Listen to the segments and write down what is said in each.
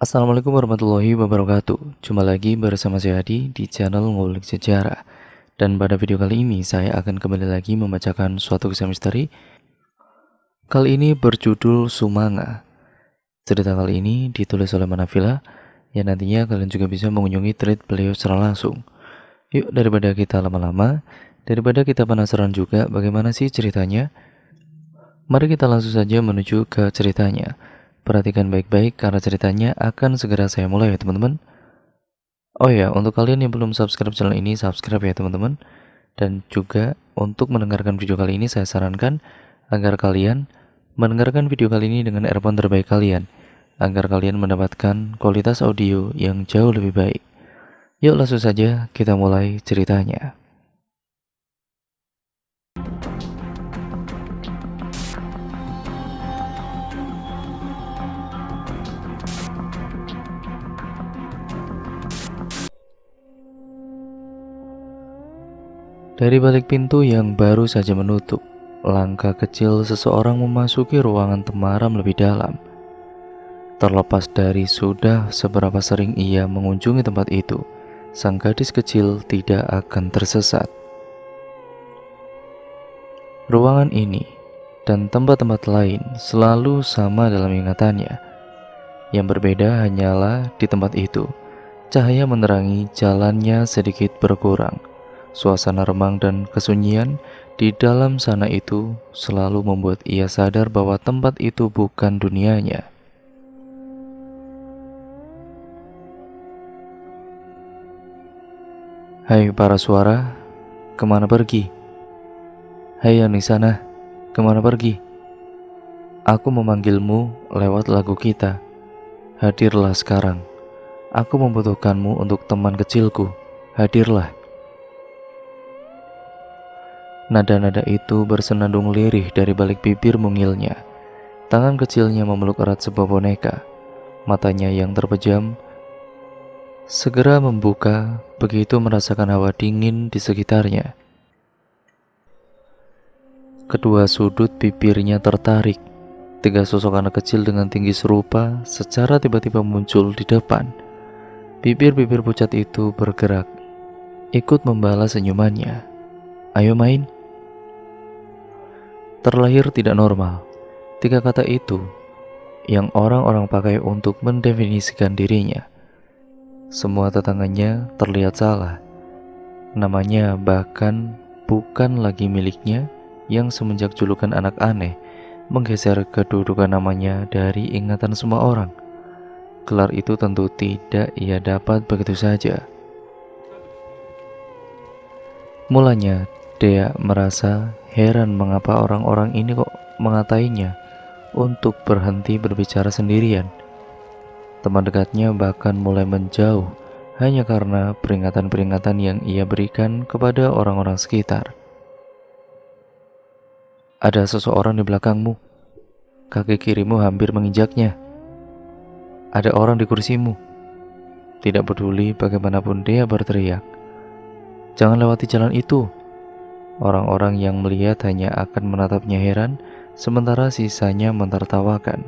Assalamualaikum warahmatullahi wabarakatuh. Jumpa lagi bersama saya Adi di channel Ngulik Sejarah. Dan pada video kali ini saya akan kembali lagi membacakan suatu kisah misteri. Kali ini berjudul Sumanga. Cerita kali ini ditulis oleh Manafila, yang nantinya kalian juga bisa mengunjungi thread beliau secara langsung. Yuk, daripada kita lama-lama, daripada kita penasaran juga bagaimana sih ceritanya, mari kita langsung saja menuju ke ceritanya. Perhatikan baik-baik karena ceritanya akan segera saya mulai ya teman-teman. Oh ya, untuk kalian yang belum subscribe channel ini, subscribe ya teman-teman. Dan juga untuk mendengarkan video kali ini, saya sarankan agar kalian mendengarkan video kali ini dengan earphone terbaik kalian, agar kalian mendapatkan kualitas audio yang jauh lebih baik. Yuk langsung saja kita mulai ceritanya. Dari balik pintu yang baru saja menutup, langkah kecil seseorang memasuki ruangan temaram lebih dalam. Terlepas dari sudah seberapa sering ia mengunjungi tempat itu, sang gadis kecil tidak akan tersesat. Ruangan ini dan tempat-tempat lain selalu sama dalam ingatannya. Yang berbeda hanyalah di tempat itu, cahaya menerangi jalannya sedikit berkurang. Suasana remang dan kesunyian di dalam sana itu selalu membuat ia sadar bahwa tempat itu bukan dunianya. Hai para suara, kemana pergi? Hai yang di sana, kemana pergi? Aku memanggilmu lewat lagu kita. Hadirlah sekarang. Aku membutuhkanmu untuk teman kecilku. Hadirlah. Nada-nada itu bersenandung lirih dari balik bibir mungilnya. Tangan kecilnya memeluk erat sebuah boneka. Matanya yang terpejam segera membuka begitu merasakan hawa dingin di sekitarnya. Kedua sudut bibirnya tertarik. Tiga sosok anak kecil dengan tinggi serupa secara tiba-tiba muncul di depan. Bibir-bibir pucat itu bergerak, ikut membalas senyumannya. Ayo main. Terlahir tidak normal. Tiga kata itu yang orang-orang pakai untuk mendefinisikan dirinya. Semua tetangganya terlihat salah. Namanya bahkan bukan lagi miliknya, yang semenjak julukan anak aneh menggeser kedudukan namanya dari ingatan semua orang. Gelar itu tentu tidak ia dapat begitu saja. Mulanya Dea merasa heran mengapa orang-orang ini kok mengatainya untuk berhenti berbicara sendirian. Teman dekatnya bahkan mulai menjauh hanya karena peringatan-peringatan yang ia berikan kepada orang-orang sekitar. Ada seseorang di belakangmu. Kaki kirimu hampir menginjaknya. Ada orang di kursimu. Tidak peduli bagaimanapun dia berteriak. Jangan lewati jalan itu. Orang-orang yang melihat hanya akan menatapnya heran, sementara sisanya mentertawakan.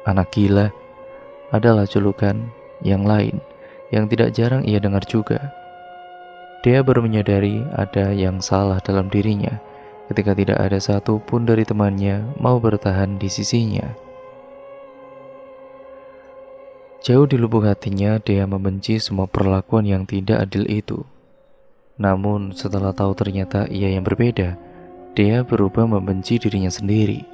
Anak gila adalah julukan yang lain yang tidak jarang ia dengar juga. Dia baru menyadari ada yang salah dalam dirinya ketika tidak ada satu pun dari temannya mau bertahan di sisinya. Jauh di lubuk hatinya, dia membenci semua perlakuan yang tidak adil itu. Namun setelah tahu ternyata ia yang berbeda, dia berubah membenci dirinya sendiri.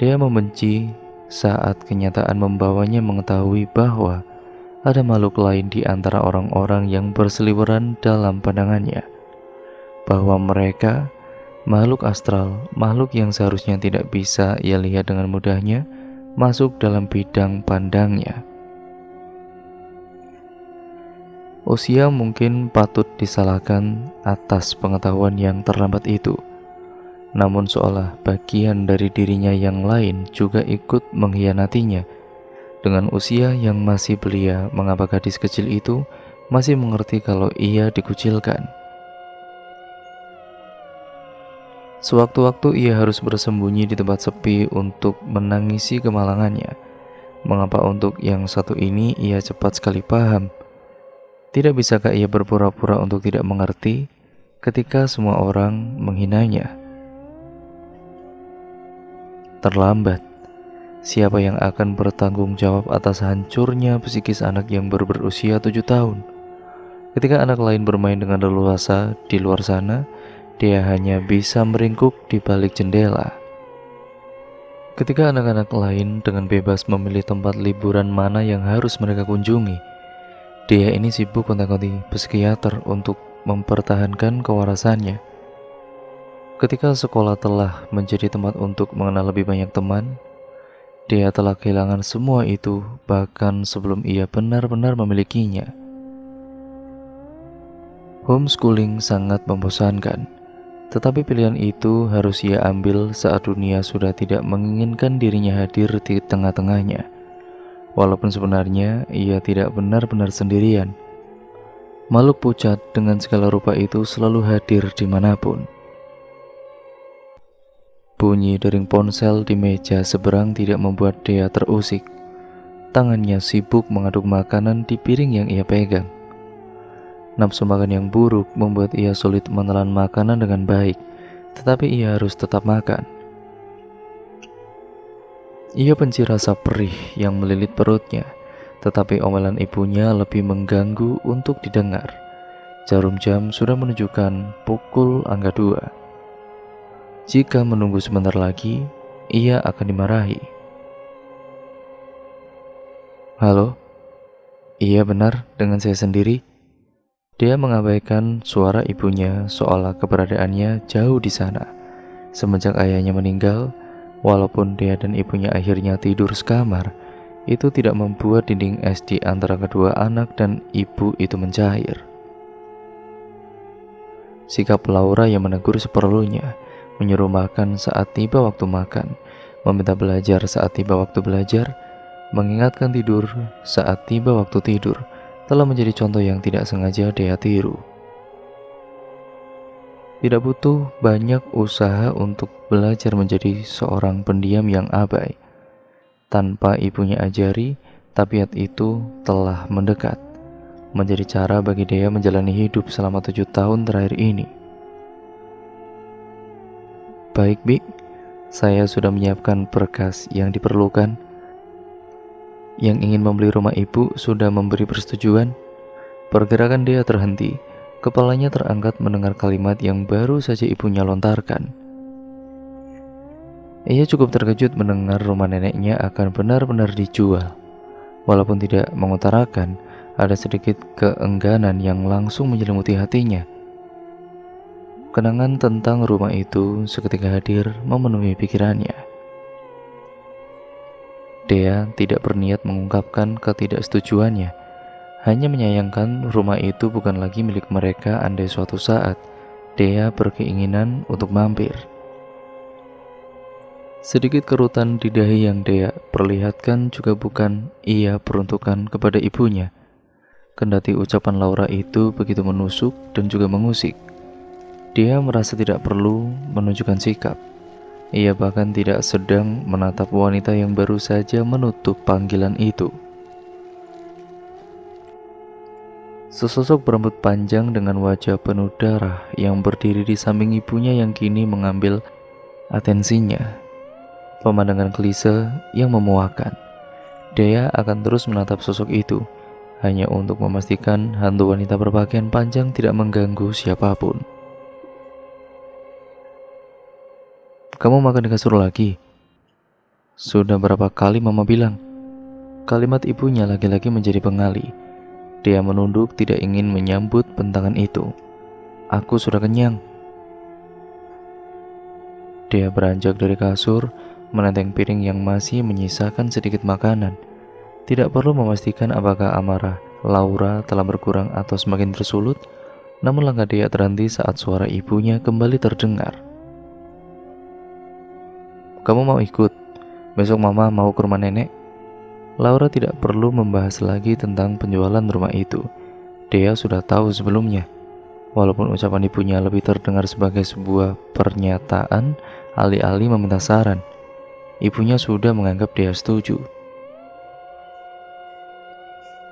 Dia membenci saat kenyataan membawanya mengetahui bahwa ada makhluk lain di antara orang-orang yang berseliweran dalam pandangannya. Bahwa mereka, makhluk astral, makhluk yang seharusnya tidak bisa ia lihat dengan mudahnya, masuk dalam bidang pandangnya. Usia mungkin patut disalahkan atas pengetahuan yang terlambat itu. Namun seolah bagian dari dirinya yang lain juga ikut mengkhianatinya. Dengan usia yang masih belia, mengapa gadis kecil itu masih mengerti kalau ia dikucilkan? Sewaktu-waktu ia harus bersembunyi di tempat sepi untuk menangisi kemalangannya. Mengapa untuk yang satu ini ia cepat sekali paham? Tidak bisakah ia berpura-pura untuk tidak mengerti ketika semua orang menghinanya? Terlambat. Siapa yang akan bertanggung jawab atas hancurnya psikis anak yang baru berusia 7 tahun? Ketika anak lain bermain dengan leluasa di luar sana, dia hanya bisa meringkuk di balik jendela. Ketika anak-anak lain dengan bebas memilih tempat liburan mana yang harus mereka kunjungi, dia ini sibuk kontak-kontak psikiater untuk mempertahankan kewarasannya. Ketika sekolah telah menjadi tempat untuk mengenal lebih banyak teman, dia telah kehilangan semua itu bahkan sebelum ia benar-benar memilikinya. Homeschooling sangat membosankan, tetapi pilihan itu harus ia ambil saat dunia sudah tidak menginginkan dirinya hadir di tengah-tengahnya. Walaupun sebenarnya ia tidak benar-benar sendirian. Makhluk pucat dengan segala rupa itu selalu hadir dimanapun. Bunyi dering ponsel di meja seberang tidak membuat Dea terusik. Tangannya sibuk mengaduk makanan di piring yang ia pegang. Nafsu makan yang buruk membuat ia sulit menelan makanan dengan baik, tetapi ia harus tetap makan. Ia benci rasa perih yang melilit perutnya, tetapi omelan ibunya lebih mengganggu untuk didengar. Jarum jam sudah menunjukkan pukul angka 2. Jika menunggu sebentar lagi, ia akan dimarahi. Halo? Iya benar, dengan saya sendiri. Dia mengabaikan suara ibunya seolah keberadaannya jauh di sana. Semenjak ayahnya meninggal, walaupun dia dan ibunya akhirnya tidur sekamar, itu tidak membuat dinding es di antara kedua anak dan ibu itu mencair. Sikap Laura yang menegur seperlunya, menyuruh makan saat tiba waktu makan, meminta belajar saat tiba waktu belajar, mengingatkan tidur saat tiba waktu tidur, telah menjadi contoh yang tidak sengaja dia tiru. Tidak butuh banyak usaha untuk belajar menjadi seorang pendiam yang abai. Tanpa ibunya ajari, tabiat itu telah mendekat, menjadi cara bagi dia menjalani hidup selama 7 tahun terakhir ini. Baik, Bi, saya sudah menyiapkan berkas yang diperlukan. Yang ingin membeli rumah ibu sudah memberi persetujuan. Pergerakan dia terhenti. Kepalanya terangkat mendengar kalimat yang baru saja ibunya lontarkan. Ia cukup terkejut mendengar rumah neneknya akan benar-benar dijual. Walaupun tidak mengutarakan, ada sedikit keengganan yang langsung menyelimuti hatinya. Kenangan tentang rumah itu seketika hadir memenuhi pikirannya. Dea tidak berniat mengungkapkan ketidaksetujuannya, hanya menyayangkan rumah itu bukan lagi milik mereka andai suatu saat Dea berkeinginan untuk mampir. Sedikit kerutan di dahi yang Dea perlihatkan juga bukan ia peruntukan kepada ibunya. Kendati ucapan Laura itu begitu menusuk dan juga mengusik, Dea merasa tidak perlu menunjukkan sikap. Ia bahkan tidak sedang menatap wanita yang baru saja menutup panggilan itu. Sesosok berambut panjang dengan wajah penuh darah yang berdiri di samping ibunya yang kini mengambil atensinya. Pemandangan klise yang memuakkan. Dea akan terus menatap sosok itu, hanya untuk memastikan hantu wanita berpakaian panjang tidak mengganggu siapapun. Kamu makan di kasur lagi? Sudah berapa kali mama bilang? Kalimat ibunya lagi-lagi menjadi pengali. Dia menunduk tidak ingin menyambut bentangan itu. Aku sudah kenyang. Dia beranjak dari kasur, menenteng piring yang masih menyisakan sedikit makanan. Tidak perlu memastikan apakah amarah Laura telah berkurang atau semakin tersulut, namun langkah dia terhenti saat suara ibunya kembali terdengar. Kamu mau ikut? Besok mama mau ke rumah nenek. Laura tidak perlu membahas lagi tentang penjualan rumah itu. Dia sudah tahu sebelumnya. Walaupun ucapan ibunya lebih terdengar sebagai sebuah pernyataan, alih-alih meminta saran, ibunya sudah menganggap dia setuju.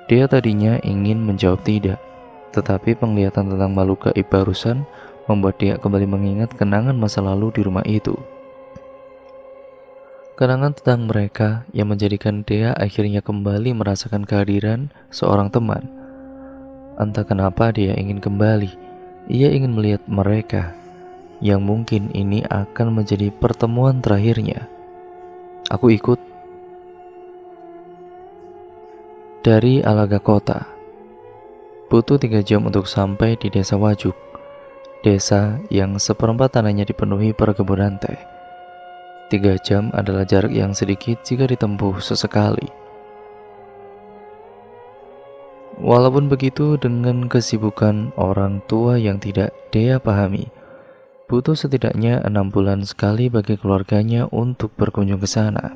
Dia tadinya ingin menjawab tidak, tetapi penglihatan tentang makhluk gaib barusan membuat dia kembali mengingat kenangan masa lalu di rumah itu. Kenangan tentang mereka yang menjadikan dia akhirnya kembali merasakan kehadiran seorang teman. Entah kenapa dia ingin kembali. Ia ingin melihat mereka, yang mungkin ini akan menjadi pertemuan terakhirnya. Aku ikut. Dari Alaga Kota. Butuh 3 jam untuk sampai di desa Wajuk. Desa yang seperempat tanahnya dipenuhi perkebunan teh. 3 jam adalah jarak yang sedikit jika ditempuh sesekali. Walaupun begitu, dengan kesibukan orang tua yang tidak dia pahami, butuh setidaknya 6 bulan sekali bagi keluarganya untuk berkunjung ke sana.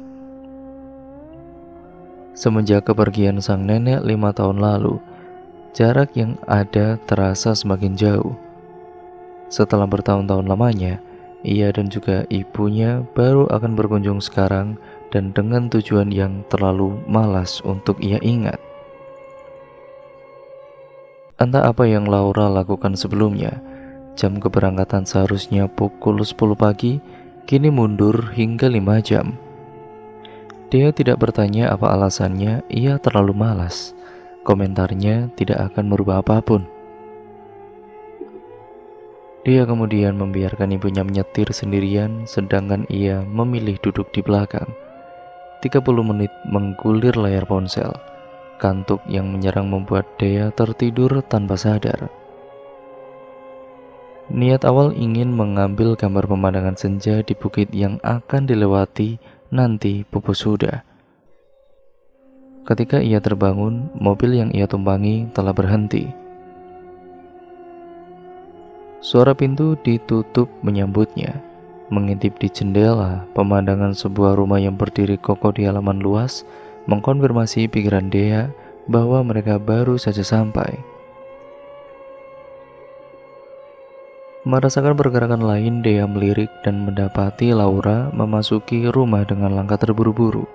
Semenjak kepergian sang nenek 5 tahun lalu, jarak yang ada terasa semakin jauh. Setelah bertahun-tahun lamanya, ia dan juga ibunya baru akan berkunjung sekarang dan dengan tujuan yang terlalu malas untuk ia ingat. Entah apa yang Laura lakukan sebelumnya, jam keberangkatan seharusnya pukul 10 pagi, kini mundur hingga 5 jam. Dia tidak bertanya apa alasannya, ia terlalu malas. Komentarnya tidak akan merubah apapun. Dia kemudian membiarkan ibunya menyetir sendirian, sedangkan ia memilih duduk di belakang. 30 menit menggulir layar ponsel. Kantuk yang menyerang membuat Dea tertidur tanpa sadar. Niat awal ingin mengambil gambar pemandangan senja di bukit yang akan dilewati nanti pupus sudah. Ketika ia terbangun, mobil yang ia tumpangi telah berhenti. Suara pintu ditutup menyambutnya. Mengintip di jendela, pemandangan sebuah rumah yang berdiri kokoh di halaman luas mengkonfirmasi pikiran Dea bahwa mereka baru saja sampai. Merasakan pergerakan lain, Dea melirik dan mendapati Laura memasuki rumah dengan langkah terburu-buru.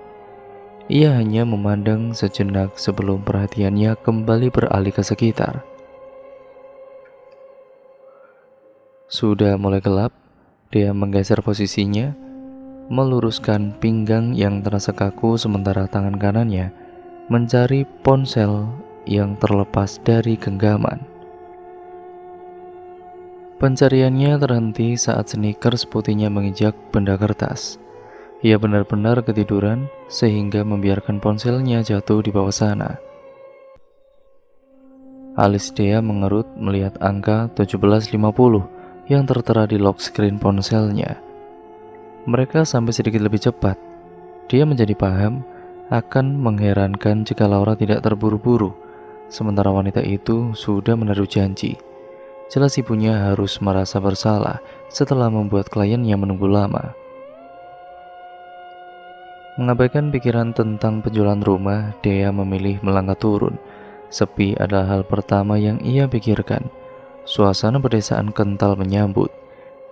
Ia hanya memandang sejenak sebelum perhatiannya kembali beralih ke sekitar. Sudah mulai gelap, Dea menggeser posisinya, meluruskan pinggang yang terasa kaku sementara tangan kanannya mencari ponsel yang terlepas dari genggaman. Pencariannya terhenti saat sneakers putihnya menginjak benda kertas. Ia benar-benar ketiduran sehingga membiarkan ponselnya jatuh di bawah sana. Alis Dea mengerut melihat angka 1750 yang tertera di lock screen ponselnya. Mereka sampai sedikit lebih cepat. Dia menjadi paham akan mengherankan jika Laura tidak terburu-buru, sementara wanita itu sudah menaruh janji. Jelas ibunya harus merasa bersalah setelah membuat kliennya menunggu lama. Mengabaikan pikiran tentang penjualan rumah, Dea memilih melangkah turun. Sepi adalah hal pertama yang ia pikirkan. Suasana pedesaan kental menyambut,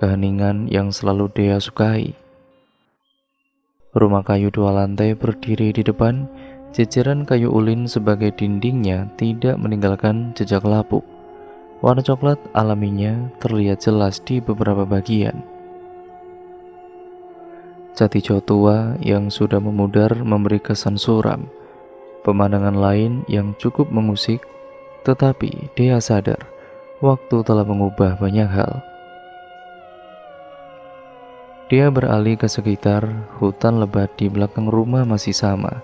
keheningan yang selalu Dea sukai. Rumah kayu 2 lantai berdiri di depan, jejeran kayu ulin sebagai dindingnya tidak meninggalkan jejak lapuk. Warna coklat alaminya terlihat jelas di beberapa bagian. Jati jauh tua yang sudah memudar memberi kesan suram. Pemandangan lain yang cukup mengusik, tetapi Dea sadar waktu telah mengubah banyak hal. Dia beralih ke sekitar. Hutan lebat di belakang rumah masih sama.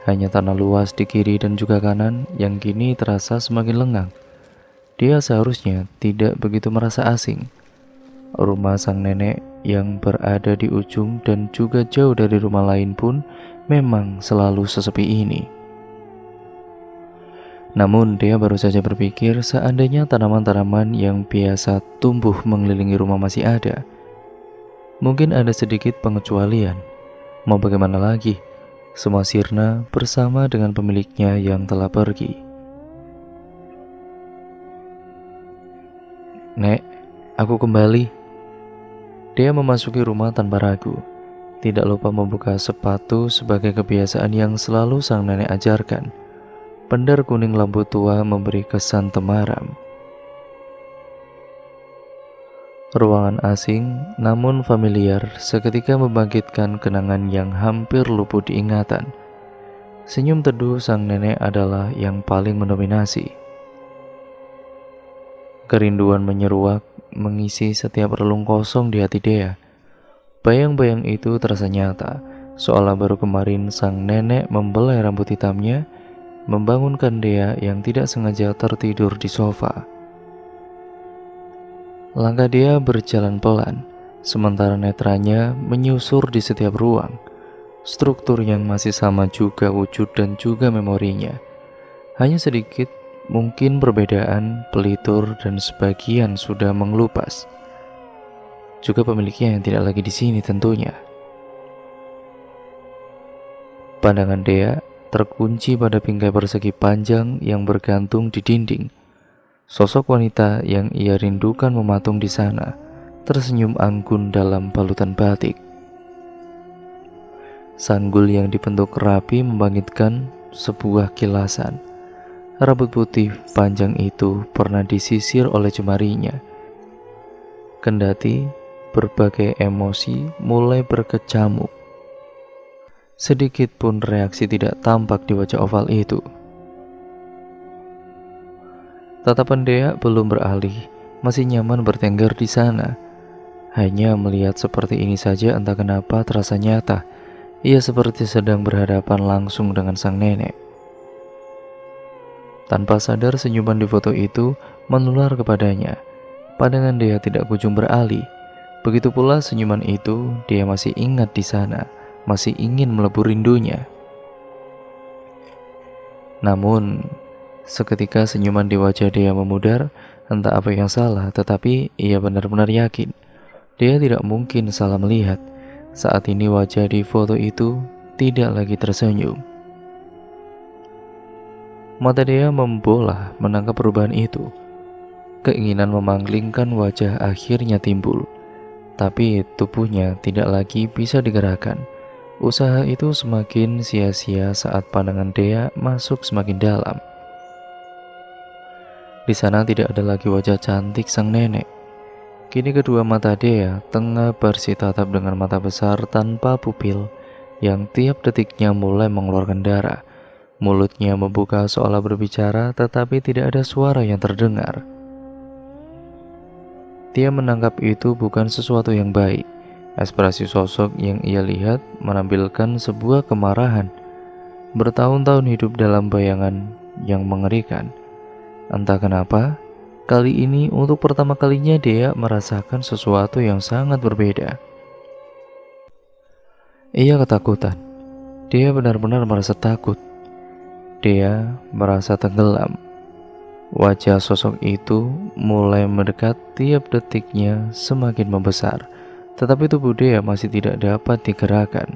Hanya tanah luas di kiri dan juga kanan yang kini terasa semakin lengang. Dia seharusnya tidak begitu merasa asing. Rumah sang nenek yang berada di ujung dan juga jauh dari rumah lain pun memang selalu sesepi ini. Namun dia baru saja berpikir seandainya tanaman-tanaman yang biasa tumbuh mengelilingi rumah masih ada. Mungkin ada sedikit pengecualian. Mau bagaimana lagi? Semua sirna bersama dengan pemiliknya yang telah pergi. "Nek, aku kembali." Dia memasuki rumah tanpa ragu, tidak lupa membuka sepatu sebagai kebiasaan yang selalu sang nenek ajarkan. Pendar kuning lampu tua memberi kesan temaram. Ruangan asing namun familiar seketika membangkitkan kenangan yang hampir luput diingatan. Senyum teduh sang nenek adalah yang paling mendominasi. Kerinduan menyeruak mengisi setiap relung kosong di hati Dea. Bayang-bayang itu terasa nyata, seolah baru kemarin sang nenek membelai rambut hitamnya, membangunkan Dea yang tidak sengaja tertidur di sofa. Langkah Dea berjalan pelan, sementara netranya menyusur di setiap ruang. Struktur yang masih sama juga wujud dan juga memorinya. Hanya sedikit, mungkin perbedaan, pelitur, dan sebagian sudah mengelupas. Juga pemiliknya yang tidak lagi di sini tentunya. Pandangan Dea terkunci pada bingkai persegi panjang yang bergantung di dinding. Sosok wanita yang ia rindukan mematung di sana, tersenyum anggun dalam balutan batik. Sanggul yang dibentuk rapi membangkitkan sebuah kilasan. Rambut putih panjang itu pernah disisir oleh jemarinya. Kendati berbagai emosi mulai berkecamuk, sedikit pun reaksi tidak tampak di wajah oval itu. Tatapan Dea belum beralih, masih nyaman bertengger di sana. Hanya melihat seperti ini saja entah kenapa terasa nyata. Ia seperti sedang berhadapan langsung dengan sang nenek. Tanpa sadar senyuman di foto itu menular kepadanya. Pandangan Dea tidak kunjung beralih. Begitu pula senyuman itu, dia masih ingat di sana, masih ingin melebur rindunya. Namun, seketika senyuman di wajah Dea memudar, entah apa yang salah, tetapi ia benar-benar yakin Dea tidak mungkin salah melihat. Saat ini wajah di foto itu tidak lagi tersenyum. Mata Dea membola menangkap perubahan itu. Keinginan memanglingkan wajah akhirnya timbul, tapi tubuhnya tidak lagi bisa digerakkan. Usaha itu semakin sia-sia saat pandangan Dea masuk semakin dalam. Di sana tidak ada lagi wajah cantik sang nenek. Kini kedua mata Dea tengah bersitatap dengan mata besar tanpa pupil yang tiap detiknya mulai mengeluarkan darah. Mulutnya membuka seolah berbicara, tetapi tidak ada suara yang terdengar. Dia menangkap itu bukan sesuatu yang baik. Ekspresi sosok yang ia lihat menampilkan sebuah kemarahan. Bertahun-tahun hidup dalam bayangan yang mengerikan. Entah kenapa, kali ini untuk pertama kalinya Dea merasakan sesuatu yang sangat berbeda. Ia ketakutan. Dia benar-benar merasa takut. Dia merasa tenggelam. Wajah sosok itu mulai mendekat, tiap detiknya semakin membesar. Tetapi tubuh Dea masih tidak dapat digerakkan.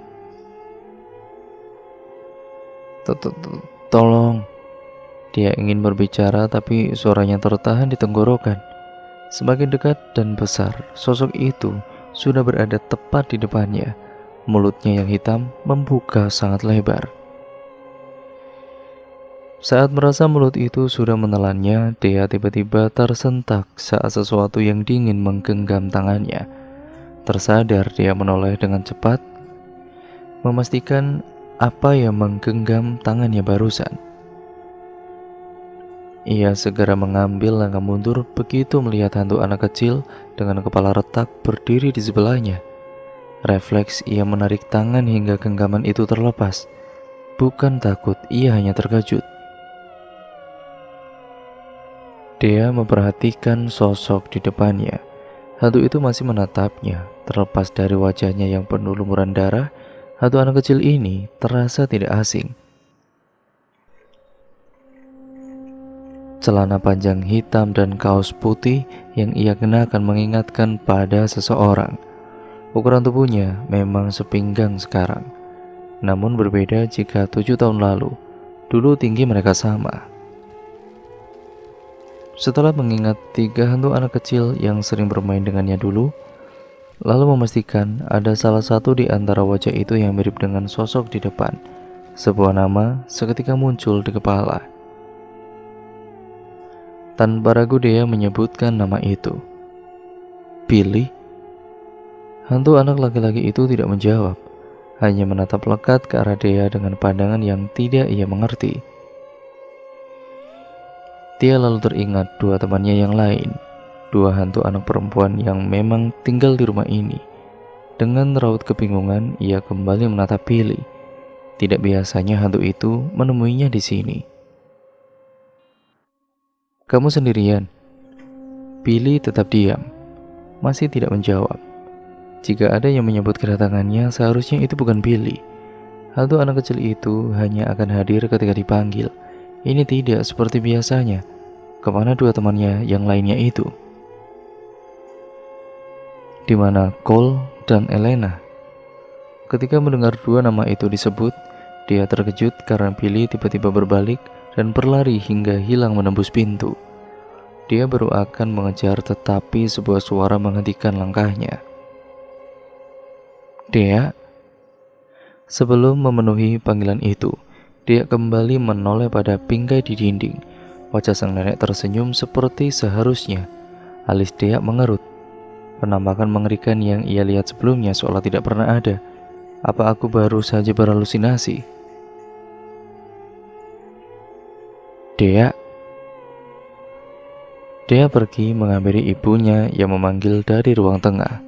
Tolong. Dia ingin berbicara tapi suaranya tertahan di tenggorokan. Semakin dekat dan besar, sosok itu sudah berada tepat di depannya. Mulutnya yang hitam membuka sangat lebar. Saat merasa mulut itu sudah menelannya, Dea tiba-tiba tersentak saat sesuatu yang dingin menggenggam tangannya. Tersadar, dia menoleh dengan cepat, memastikan apa yang menggenggam tangannya barusan. Ia segera mengambil langkah mundur begitu melihat hantu anak kecil dengan kepala retak berdiri di sebelahnya. Refleks ia menarik tangan hingga genggaman itu terlepas. Bukan takut, ia hanya terkejut. Dea memperhatikan sosok di depannya. Hantu itu masih menatapnya. Terlepas dari wajahnya yang penuh lumuran darah, hantu anak kecil ini terasa tidak asing. Celana panjang hitam dan kaos putih yang ia kenakan mengingatkan pada seseorang. Ukuran tubuhnya memang sepinggang sekarang, namun berbeda jika 7 tahun lalu. Dulu tinggi mereka sama. Setelah mengingat 3 hantu anak kecil yang sering bermain dengannya dulu, lalu memastikan ada salah satu di antara wajah itu yang mirip dengan sosok di depan. Sebuah nama seketika muncul di kepala. Tanpa ragu Dea menyebutkan nama itu. Billy? Hantu anak laki-laki itu tidak menjawab, hanya menatap lekat ke arah Dea dengan pandangan yang tidak ia mengerti. Dia lalu teringat 2 temannya yang lain, 2 hantu anak perempuan yang memang tinggal di rumah ini. Dengan raut kebingungan, ia kembali menatap Billy. Tidak biasanya hantu itu menemuinya di sini. "Kamu sendirian?" Billy tetap diam, masih tidak menjawab. Jika ada yang menyebut kedatangannya, seharusnya itu bukan Billy. Hantu anak kecil itu hanya akan hadir ketika dipanggil. Ini tidak seperti biasanya. Kemana 2 temannya yang lainnya itu? Di mana Cole dan Elena? Ketika mendengar 2 nama itu disebut, dia terkejut karena Billy tiba-tiba berbalik dan berlari hingga hilang menembus pintu. Dia baru akan mengejar, tetapi sebuah suara menghentikan langkahnya. "Dea?" Sebelum memenuhi panggilan itu, dia kembali menoleh pada bingkai di dinding. Wajah sang nenek tersenyum seperti seharusnya. Alis Dea mengerut. Penampakan mengerikan yang ia lihat sebelumnya seolah tidak pernah ada. Apa aku baru saja berhalusinasi? "Dea?" Dea pergi menghampiri ibunya yang memanggil dari ruang tengah.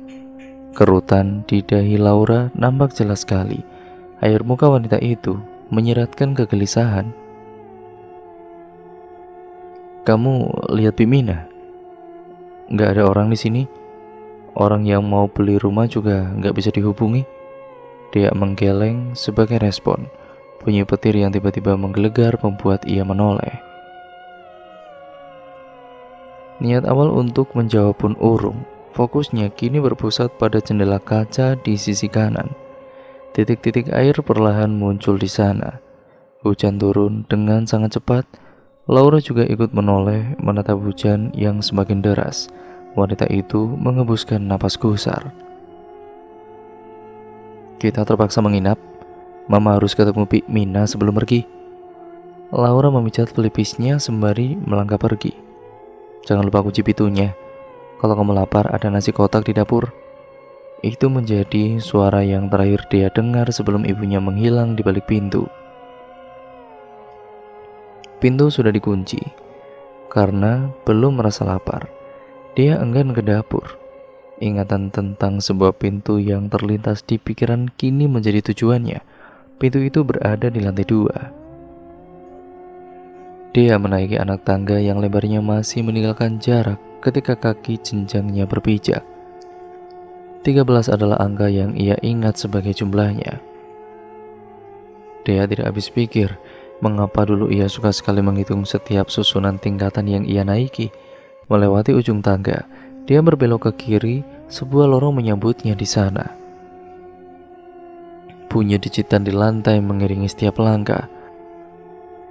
Kerutan di dahi Laura nampak jelas sekali. Air muka wanita itu menyeratkan kegelisahan. "Kamu lihat Bimina? Nggak ada orang di sini. Orang yang mau beli rumah juga nggak bisa dihubungi." Dia menggeleng sebagai respon. Bunyi petir yang tiba-tiba menggelegar membuat ia menoleh. Niat awal untuk menjawab pun urung. Fokusnya kini berpusat pada jendela kaca di sisi kanan. Titik-titik air perlahan muncul di sana. Hujan turun dengan sangat cepat. Laura juga ikut menoleh menatap hujan yang semakin deras. Wanita itu mengembuskan napas gusar. "Kita terpaksa menginap. Mama harus ketemu Bimina sebelum pergi." Laura memijat pelipisnya sembari melangkah pergi. "Jangan lupa kunci pintunya. Kalau kamu lapar, ada nasi kotak di dapur." Itu menjadi suara yang terakhir dia dengar sebelum ibunya menghilang di balik pintu. Pintu sudah dikunci. Karena belum merasa lapar, dia enggan ke dapur. Ingatan tentang sebuah pintu yang terlintas di pikiran kini menjadi tujuannya. Pintu itu berada di lantai 2. Dia menaiki anak tangga yang lebarnya masih meninggalkan jarak ketika kaki jenjangnya berpijak. 13 adalah angka yang ia ingat sebagai jumlahnya. Dia tidak habis pikir mengapa dulu ia suka sekali menghitung setiap susunan tingkatan yang ia naiki. Melewati ujung tangga, dia berbelok ke kiri, sebuah lorong menyambutnya di sana. Bunyi digitan di lantai mengiringi setiap langkah.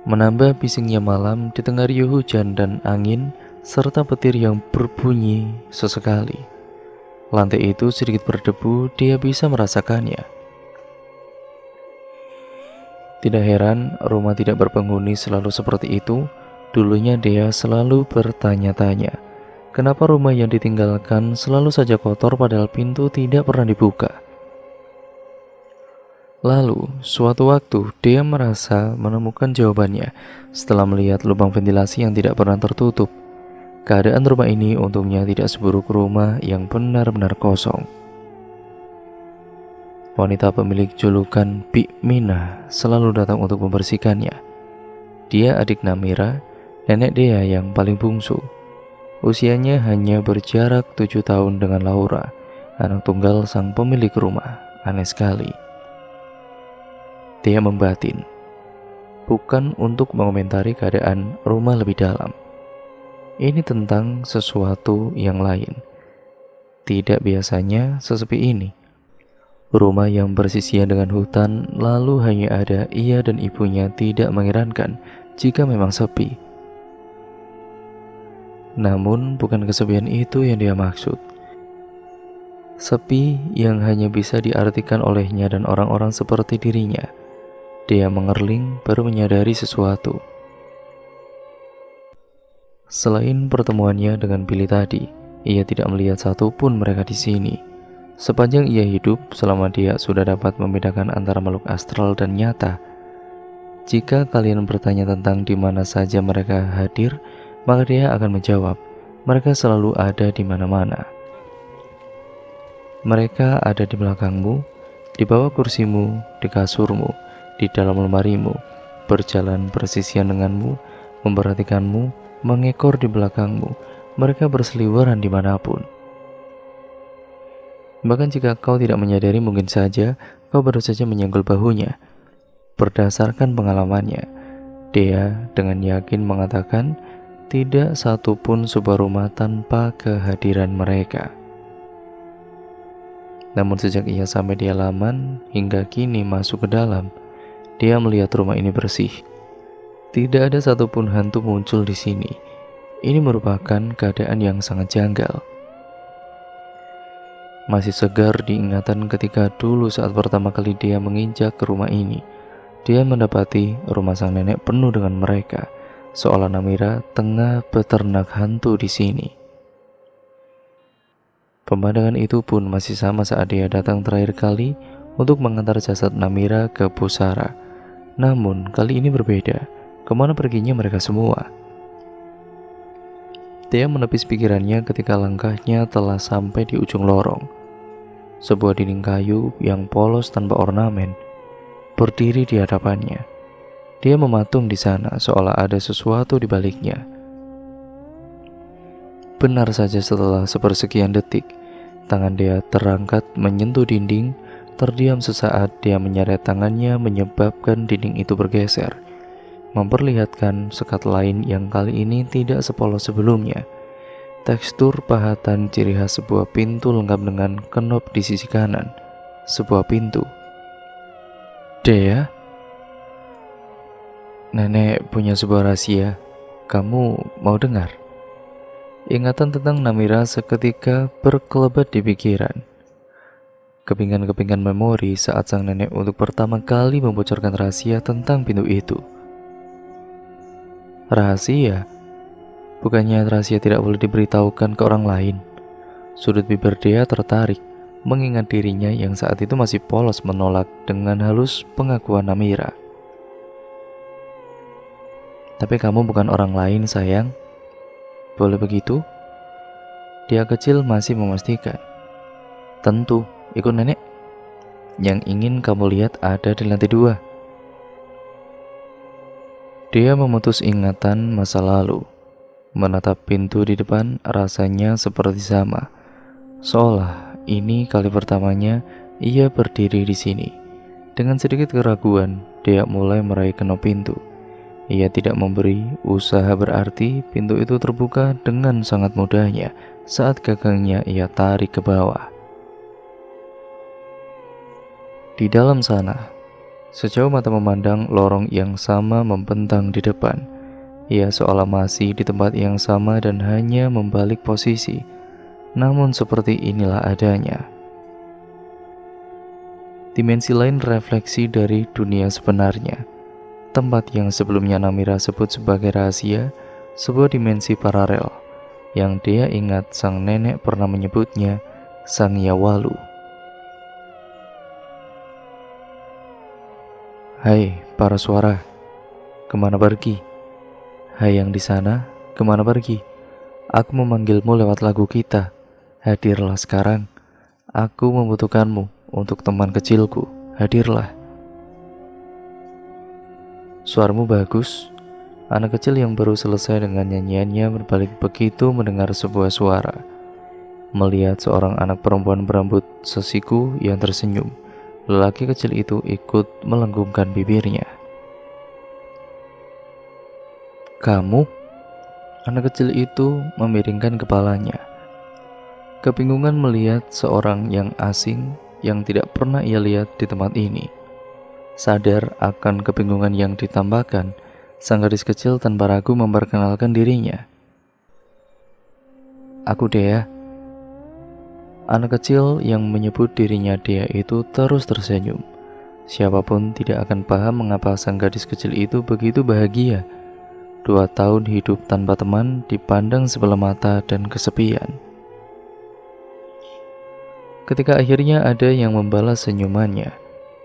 Menambah bisingnya malam di tengah riuh hujan dan angin, serta petir yang berbunyi sesekali. Lantai itu sedikit berdebu, dia bisa merasakannya. Tidak heran rumah tidak berpenghuni selalu seperti itu. Dulunya dia selalu bertanya-tanya, kenapa rumah yang ditinggalkan selalu saja kotor padahal pintu tidak pernah dibuka. Lalu, suatu waktu dia merasa menemukan jawabannya setelah melihat lubang ventilasi yang tidak pernah tertutup. Keadaan rumah ini untungnya tidak seburuk rumah yang benar-benar kosong. Wanita pemilik julukan Bimina selalu datang untuk membersihkannya. Dia adik Namira, nenek Dea yang paling bungsu. Usianya hanya berjarak 7 tahun dengan Laura, anak tunggal sang pemilik rumah. Aneh sekali. Dia membatin, bukan untuk mengomentari keadaan rumah lebih dalam. Ini tentang sesuatu yang lain. Tidak biasanya sesepi ini. Rumah yang bersisian dengan hutan, lalu hanya ada ia dan ibunya, tidak mengherankan jika memang sepi. Namun bukan kesepian itu yang dia maksud. Sepi yang hanya bisa diartikan olehnya dan orang-orang seperti dirinya. Dia mengerling baru menyadari sesuatu. Selain pertemuannya dengan Billy tadi, ia tidak melihat satupun mereka di sini. Sepanjang ia hidup, selama dia sudah dapat membedakan antara makhluk astral dan nyata. Jika kalian bertanya tentang di mana saja mereka hadir, maka dia akan menjawab, mereka selalu ada di mana-mana. Mereka ada di belakangmu, di bawah kursimu, di kasurmu, di dalam lemarimu, berjalan bersisian denganmu, memperhatikanmu, mengekor di belakangmu. Mereka berseliweran dimanapun. Bahkan jika kau tidak menyadari, mungkin saja kau baru saja menyenggol bahunya. Berdasarkan pengalamannya, dia dengan yakin mengatakan tidak satupun sebuah rumah tanpa kehadiran mereka. Namun sejak ia sampai di halaman hingga kini masuk ke dalam, dia melihat rumah ini bersih. Tidak ada satupun hantu muncul di sini. Ini merupakan keadaan yang sangat janggal. Masih segar diingatan ketika dulu saat pertama kali dia menginjak ke rumah ini. Dia mendapati rumah sang nenek penuh dengan mereka, seolah Namira tengah beternak hantu di sini. Pemandangan itu pun masih sama saat dia datang terakhir kali untuk mengantar jasad Namira ke pusara. Namun kali ini berbeda. Kemana perginya mereka semua? Dia menepis pikirannya ketika langkahnya telah sampai di ujung lorong. Sebuah dinding kayu yang polos tanpa ornamen berdiri di hadapannya. Dia mematung di sana seolah ada sesuatu di baliknya. Benar saja, setelah sepersekian detik, tangan dia terangkat menyentuh dinding. Terdiam sesaat, dia menyeret tangannya menyebabkan dinding itu bergeser, memperlihatkan sekat lain yang kali ini tidak sepolos sebelumnya. Tekstur pahatan ciri khas sebuah pintu lengkap dengan kenop di sisi kanan. Sebuah pintu. Dea, nenek punya sebuah rahasia. Kamu mau dengar? Ingatan tentang Namira seketika berkelebat di pikiran. Kepingan-kepingan memori saat sang nenek untuk pertama kali membocorkan rahasia tentang pintu itu. Rahasia? Bukannya rahasia tidak boleh diberitahukan ke orang lain? Sudut bibir dia tertarik, mengingat dirinya yang saat itu masih polos menolak dengan halus pengakuan Namira. Tapi kamu bukan orang lain, sayang. Boleh begitu? Dia kecil masih memastikan. Tentu, ikut nenek. Yang ingin kamu lihat ada di lantai 2. Dia memutus ingatan masa lalu. Menatap pintu di depan rasanya seperti sama. Seolah ini kali pertamanya ia berdiri di sini. Dengan sedikit keraguan, dia mulai meraih kenop pintu. Ia tidak memberi usaha berarti pintu itu terbuka dengan sangat mudahnya saat gagangnya ia tarik ke bawah. Di dalam sana, sejauh mata memandang lorong yang sama membentang di depan. Ia seolah masih di tempat yang sama dan hanya membalik posisi. Namun seperti inilah adanya. Dimensi lain refleksi dari dunia sebenarnya. Tempat yang sebelumnya Namira sebut sebagai rahasia, sebuah dimensi paralel yang dia ingat sang nenek pernah menyebutnya Sang Yawalu. Hai para suara, kemana pergi? Hai yang di sana, kemana pergi? Aku memanggilmu lewat lagu kita. Hadirlah sekarang. Aku membutuhkanmu untuk teman kecilku. Hadirlah. Suaramu bagus. Anak kecil yang baru selesai dengan nyanyiannya berbalik begitu mendengar sebuah suara. Melihat seorang anak perempuan berambut sesiku yang tersenyum, lelaki kecil itu ikut melenggungkan bibirnya. Kamu? Anak kecil itu memiringkan kepalanya. Kebingungan melihat seorang yang asing yang tidak pernah ia lihat di tempat ini. Sadar akan kebingungan yang ditambahkan, sang gadis kecil tanpa ragu memperkenalkan dirinya. Aku Dea. Anak kecil yang menyebut dirinya Dea itu terus tersenyum. Siapapun tidak akan paham mengapa sang gadis kecil itu begitu bahagia. 2 tahun hidup tanpa teman, dipandang sebelah mata dan kesepian. Ketika akhirnya ada yang membalas senyumannya,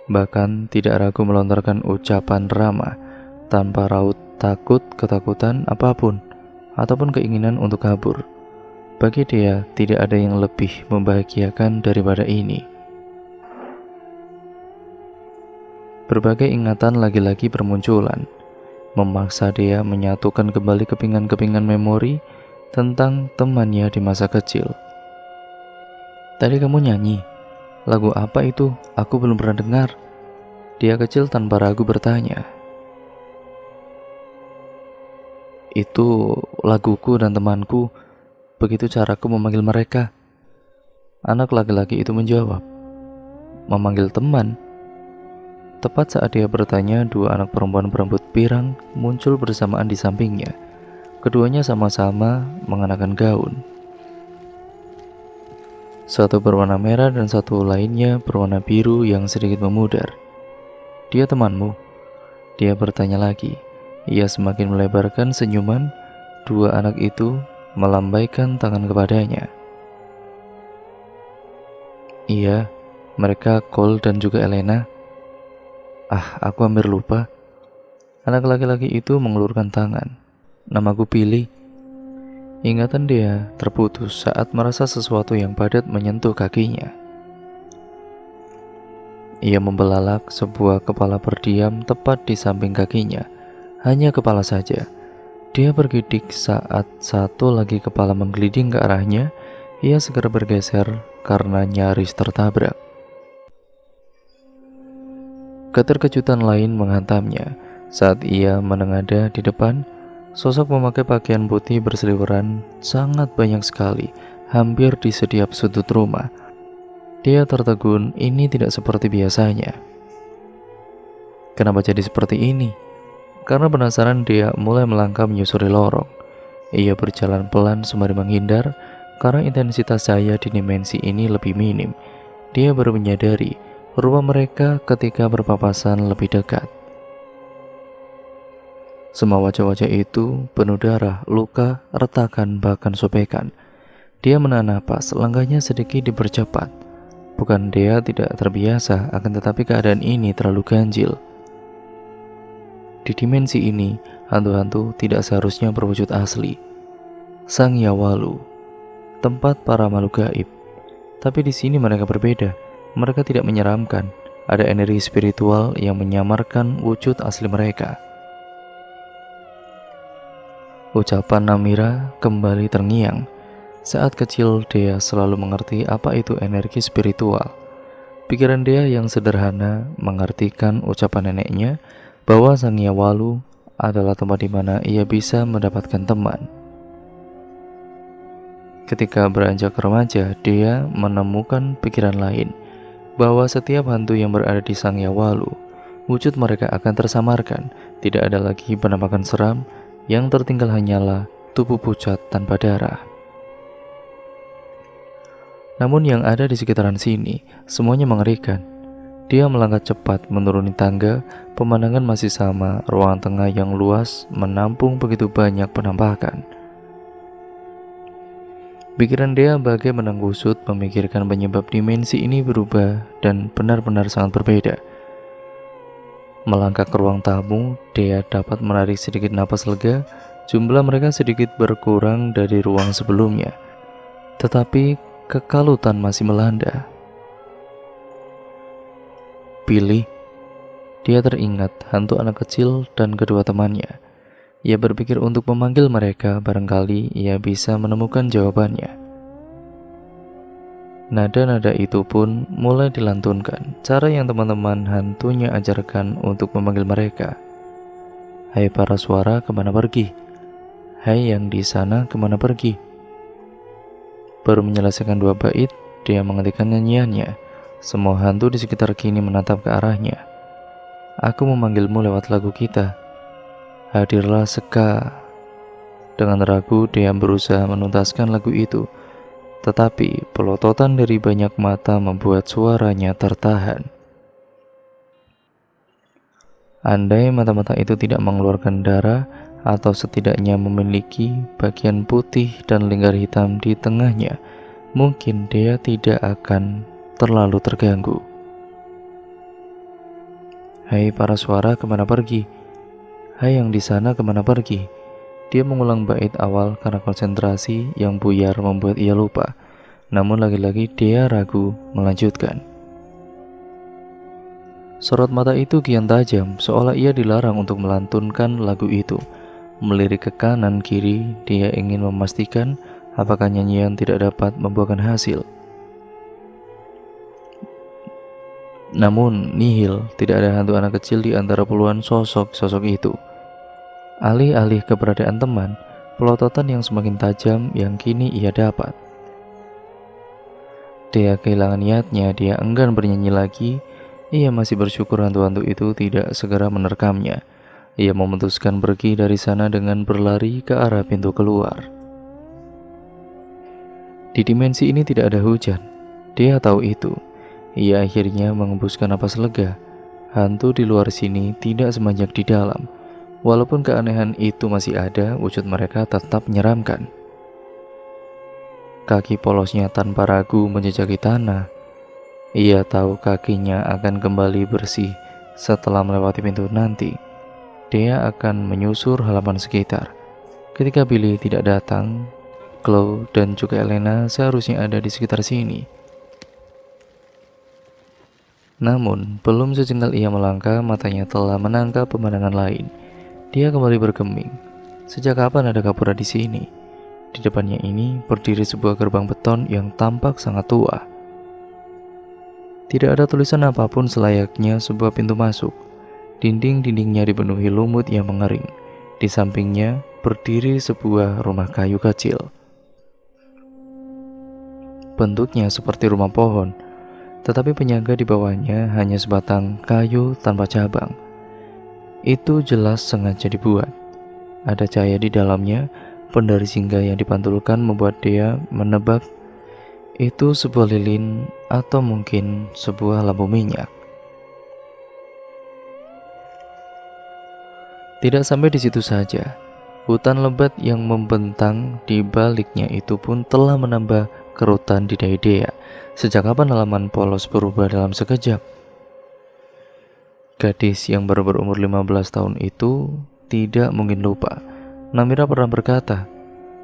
bahkan tidak ragu melontarkan ucapan ramah tanpa raut takut, ketakutan apapun, ataupun keinginan untuk kabur. Bagi dia, tidak ada yang lebih membahagiakan daripada ini. Berbagai ingatan lagi-lagi bermunculan, memaksa dia menyatukan kembali kepingan-kepingan memori tentang temannya di masa kecil. Tadi kamu nyanyi, lagu apa itu? Aku belum pernah dengar. Dia kecil tanpa ragu bertanya. Itu laguku dan temanku, begitu caraku memanggil mereka. Anak laki-laki itu menjawab, memanggil teman? Tepat saat dia bertanya, 2 anak perempuan berambut pirang muncul bersamaan di sampingnya. Keduanya sama-sama mengenakan gaun. Satu berwarna merah dan satu lainnya berwarna biru yang sedikit memudar. Dia temanmu? Dia bertanya lagi. Ia semakin melebarkan senyuman. 2 anak itu melambaikan tangan kepadanya. Iya, mereka Cole dan juga Elena. Aku hampir lupa. Anak laki-laki itu mengulurkan tangan. Namaku Billy. Ingatan dia terputus saat merasa sesuatu yang padat menyentuh kakinya. Ia membelalak, sebuah kepala berdiam tepat di samping kakinya. Hanya kepala saja. Dia bergidik saat satu lagi kepala menggelinding ke arahnya. Ia segera bergeser karena nyaris tertabrak. Keterkejutan lain menghantamnya saat ia menengadah di depan. Sosok memakai pakaian putih berseliweran sangat banyak sekali, hampir di setiap sudut rumah. Dia tertegun, ini tidak seperti biasanya. Kenapa jadi seperti ini? Karena penasaran, dia mulai melangkah menyusuri lorong. Ia berjalan pelan sembari menghindar, karena intensitas cahaya di dimensi ini lebih minim. Dia baru menyadari rumah mereka ketika berpapasan lebih dekat. Semua wajah-wajah itu penuh darah, luka, retakan, bahkan sobekan. Dia menahan napas, langkahnya sedikit dipercepat. Bukan dia tidak terbiasa, akan tetapi keadaan ini terlalu ganjil. Di dimensi ini, hantu-hantu tidak seharusnya berwujud asli. Sang Yawalu, tempat para makhluk gaib. Tapi di sini mereka berbeda. Mereka tidak menyeramkan. Ada energi spiritual yang menyamarkan wujud asli mereka. Ucapan Namira kembali terngiang. Saat kecil dia selalu mengerti apa itu energi spiritual. Pikiran dia yang sederhana mengartikan ucapan neneknya bahwa Sang Yawalu adalah tempat di mana ia bisa mendapatkan teman. Ketika beranjak remaja, dia menemukan pikiran lain bahwa setiap hantu yang berada di Sang Yawalu, wujud mereka akan tersamarkan. Tidak ada lagi penampakan seram. Yang tertinggal hanyalah tubuh pucat tanpa darah. Namun yang ada di sekitaran sini, semuanya mengerikan. Dia melangkah cepat menuruni tangga, pemandangan masih sama, ruang tengah yang luas menampung begitu banyak penampakan. Pikiran dia bagai benang kusut memikirkan penyebab dimensi ini berubah dan benar-benar sangat berbeda. Melangkah ke ruang tamu, dia dapat menarik sedikit napas lega. Jumlah mereka sedikit berkurang dari ruang sebelumnya, tetapi kekalutan masih melanda. Billy, dia teringat hantu anak kecil dan kedua temannya. Ia berpikir untuk memanggil mereka, barangkali ia bisa menemukan jawabannya. Nada-nada itu pun mulai dilantunkan, cara yang teman-teman hantunya ajarkan untuk memanggil mereka. Hai para suara, kemana pergi? Hai yang di sana, kemana pergi? Baru menyelesaikan 2 bait, dia menghentikan nyanyiannya. Semua hantu di sekitar kini menatap ke arahnya. Aku memanggilmu lewat lagu kita. Hadirlah Seka. Dengan ragu, dia berusaha menuntaskan lagu itu, tetapi pelototan dari banyak mata membuat suaranya tertahan. Andai mata-mata itu tidak mengeluarkan darah, atau setidaknya memiliki bagian putih dan lingkar hitam di tengahnya, mungkin dia tidak akan terlalu terganggu. Hai para suara, kemana pergi? Hai yang di sana, kemana pergi? Dia mengulang bait awal karena konsentrasi yang buyar membuat ia lupa. Namun lagi-lagi dia ragu melanjutkan. Sorot mata itu kian tajam, seolah ia dilarang untuk melantunkan lagu itu. Melirik ke kanan kiri, dia ingin memastikan apakah nyanyian tidak dapat membuahkan hasil. Namun nihil, tidak ada hantu anak kecil di antara puluhan sosok-sosok itu. Alih-alih keberadaan teman, pelototan yang semakin tajam yang kini ia dapat. Dia kehilangan niatnya, dia enggan bernyanyi lagi. Ia masih bersyukur hantu-hantu itu tidak segera menerkamnya. Ia memutuskan pergi dari sana dengan berlari ke arah pintu keluar. Di dimensi ini tidak ada hujan. Dia tahu itu. Ia akhirnya mengembuskan napas lega. Hantu di luar sini tidak sebanyak di dalam. Walaupun keanehan itu masih ada, wujud mereka tetap menyeramkan. Kaki polosnya tanpa ragu menjejaki tanah. Ia tahu kakinya akan kembali bersih setelah melewati pintu nanti. Dia akan menyusur halaman sekitar. Ketika Billy tidak datang, Chloe dan juga Elena seharusnya ada di sekitar sini. Namun, belum sejengkal ia melangkah, matanya telah menangkap pemandangan lain. Dia kembali bergeming. Sejak kapan ada Gapura di sini? Di depannya ini berdiri sebuah gerbang beton yang tampak sangat tua. Tidak ada tulisan apapun selayaknya sebuah pintu masuk. Dinding-dindingnya dipenuhi lumut yang mengering. Di sampingnya berdiri sebuah rumah kayu kecil. Bentuknya seperti rumah pohon, tetapi penjaga di bawahnya hanya sebatang kayu tanpa cabang. Itu jelas sengaja dibuat. Ada cahaya di dalamnya. Pendari singgah yang dipantulkan membuat dia menebak itu sebuah lilin atau mungkin sebuah lampu minyak. Tidak sampai di situ saja. Hutan lebat yang membentang di baliknya itu pun telah menambah kerutan di daya Dea. Sejak kapan halaman polos berubah dalam sekejap? Gadis yang baru berumur 15 tahun itu tidak mungkin lupa. Namira pernah berkata,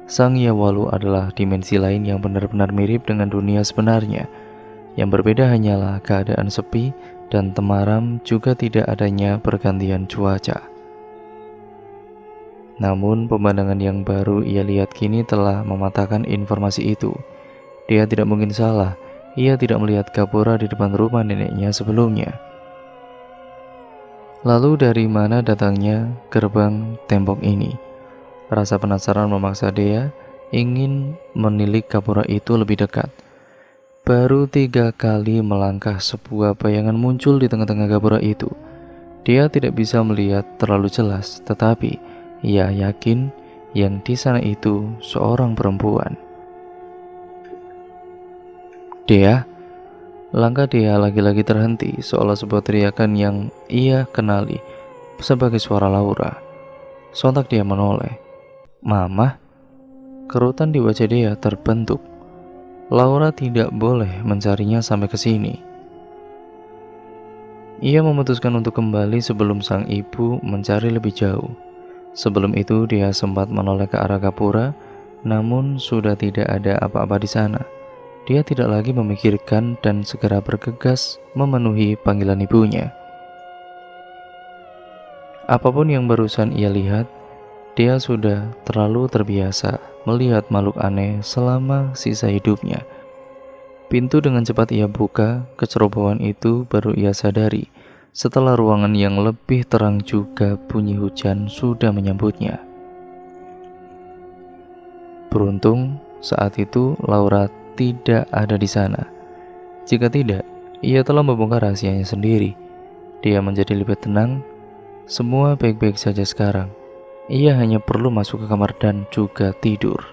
Sang Yawalu adalah dimensi lain yang benar-benar mirip dengan dunia sebenarnya. Yang berbeda hanyalah keadaan sepi dan temaram, juga tidak adanya pergantian cuaca. Namun pemandangan yang baru ia lihat kini telah mematahkan informasi itu. Dia tidak mungkin salah. Ia tidak melihat Gapura di depan rumah neneknya sebelumnya. Lalu dari mana datangnya gerbang tembok ini? Rasa penasaran memaksa dia ingin menilik Gapura itu lebih dekat. Baru 3 kali melangkah, sebuah bayangan muncul di tengah-tengah Gapura itu. Dia tidak bisa melihat terlalu jelas, tetapi ia yakin yang di sana itu seorang perempuan. Dia, langkah dia lagi-lagi terhenti, seolah sebuah teriakan yang ia kenali sebagai suara Laura. Sontak dia menoleh. Mama? Kerutan di wajah dia terbentuk. Laura tidak boleh mencarinya sampai ke sini. Ia memutuskan untuk kembali sebelum sang ibu mencari lebih jauh. Sebelum itu dia sempat menoleh ke arah Gapura, namun sudah tidak ada apa-apa di sana. Dia tidak lagi memikirkan dan segera bergegas memenuhi panggilan ibunya. Apapun yang barusan ia lihat, dia sudah terlalu terbiasa melihat makhluk aneh selama sisa hidupnya. Pintu dengan cepat ia buka, kecerobohan itu baru ia sadari setelah ruangan yang lebih terang juga bunyi hujan sudah menyambutnya. Beruntung saat itu Laura tidak ada di sana. Jika tidak, ia telah membongkar rahasianya sendiri. Dia menjadi lebih tenang. Semua baik-baik saja sekarang. Ia hanya perlu masuk ke kamar dan juga tidur.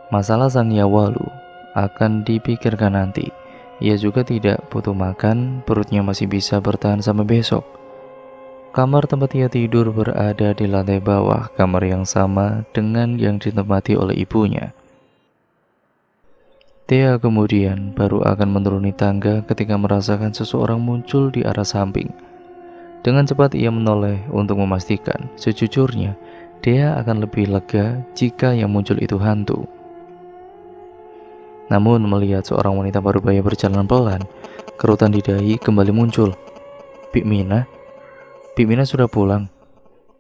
Masalah Sang Yawalu akan dipikirkan nanti. Ia juga tidak butuh makan, perutnya masih bisa bertahan sampai besok. Kamar tempat ia tidur berada di lantai bawah, kamar yang sama dengan yang ditempati oleh ibunya. Thea kemudian baru akan menuruni tangga ketika merasakan seseorang muncul di arah samping. Dengan cepat ia menoleh untuk memastikan. Sejujurnya, Thea akan lebih lega jika yang muncul itu hantu. Namun melihat seorang wanita parubaya berjalan pelan, kerutan di dahi kembali muncul. Bik Mina? Bik Mina sudah pulang.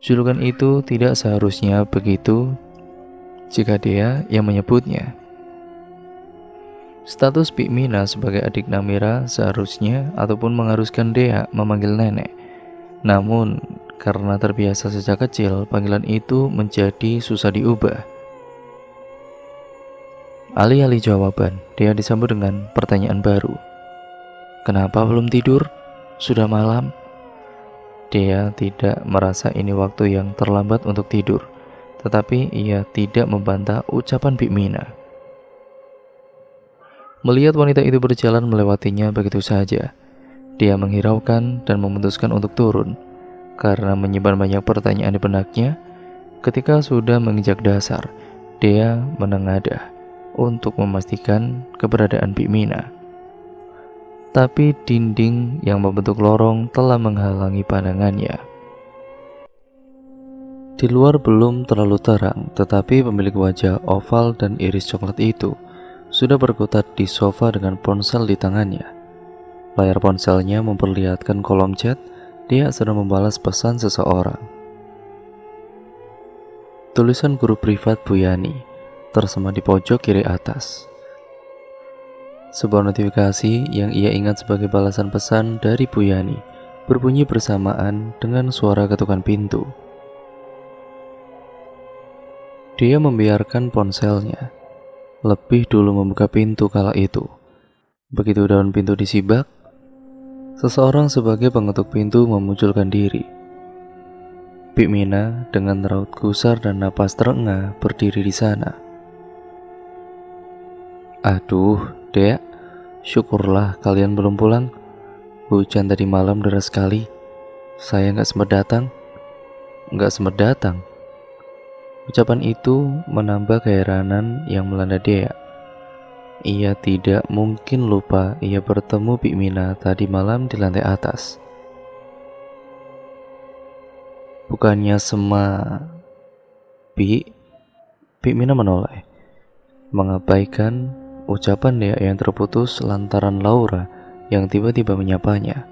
Julukan itu tidak seharusnya begitu jika dia yang menyebutnya. Status Bik Mina sebagai adik Namira seharusnya ataupun mengharuskan Dea memanggil nenek. Namun karena terbiasa sejak kecil, panggilan itu menjadi susah diubah. Alih-alih jawaban, Dea disambut dengan pertanyaan baru. Kenapa belum tidur? Sudah malam. Dea tidak merasa ini waktu yang terlambat untuk tidur, tetapi ia tidak membantah ucapan Bik Mina. Melihat wanita itu berjalan melewatinya begitu saja, dia menghiraukan dan memutuskan untuk turun. Karena menyimpan banyak pertanyaan di benaknya, ketika sudah menginjak dasar, dia menengadah untuk memastikan keberadaan Bik Mina. Tapi dinding yang membentuk lorong telah menghalangi pandangannya. Di luar belum terlalu terang, tetapi pemilik wajah oval dan iris coklat itu sudah berkutat di sofa dengan ponsel di tangannya. Layar ponselnya memperlihatkan kolom chat. Dia sedang membalas pesan seseorang. Tulisan guru privat Bu Yani tersemat di pojok kiri atas. Sebuah notifikasi yang ia ingat sebagai balasan pesan dari Bu Yani berbunyi bersamaan dengan suara ketukan pintu. Dia membiarkan ponselnya lebih dulu membuka pintu kala itu. Begitu daun pintu disibak, seseorang sebagai pengetuk pintu memunculkan diri. Bik Mina dengan raut gusar dan napas terengah berdiri di sana. Aduh, Dek, syukurlah kalian belum pulang. Hujan tadi malam deras sekali. Saya nggak sempat datang. Ucapan itu menambah keheranan yang melanda Dea. Ia tidak mungkin lupa ia bertemu Bik Mina tadi malam di lantai atas. Bukannya Bik Mina menoleh, mengabaikan ucapan Dea yang terputus lantaran Laura yang tiba-tiba menyapanya.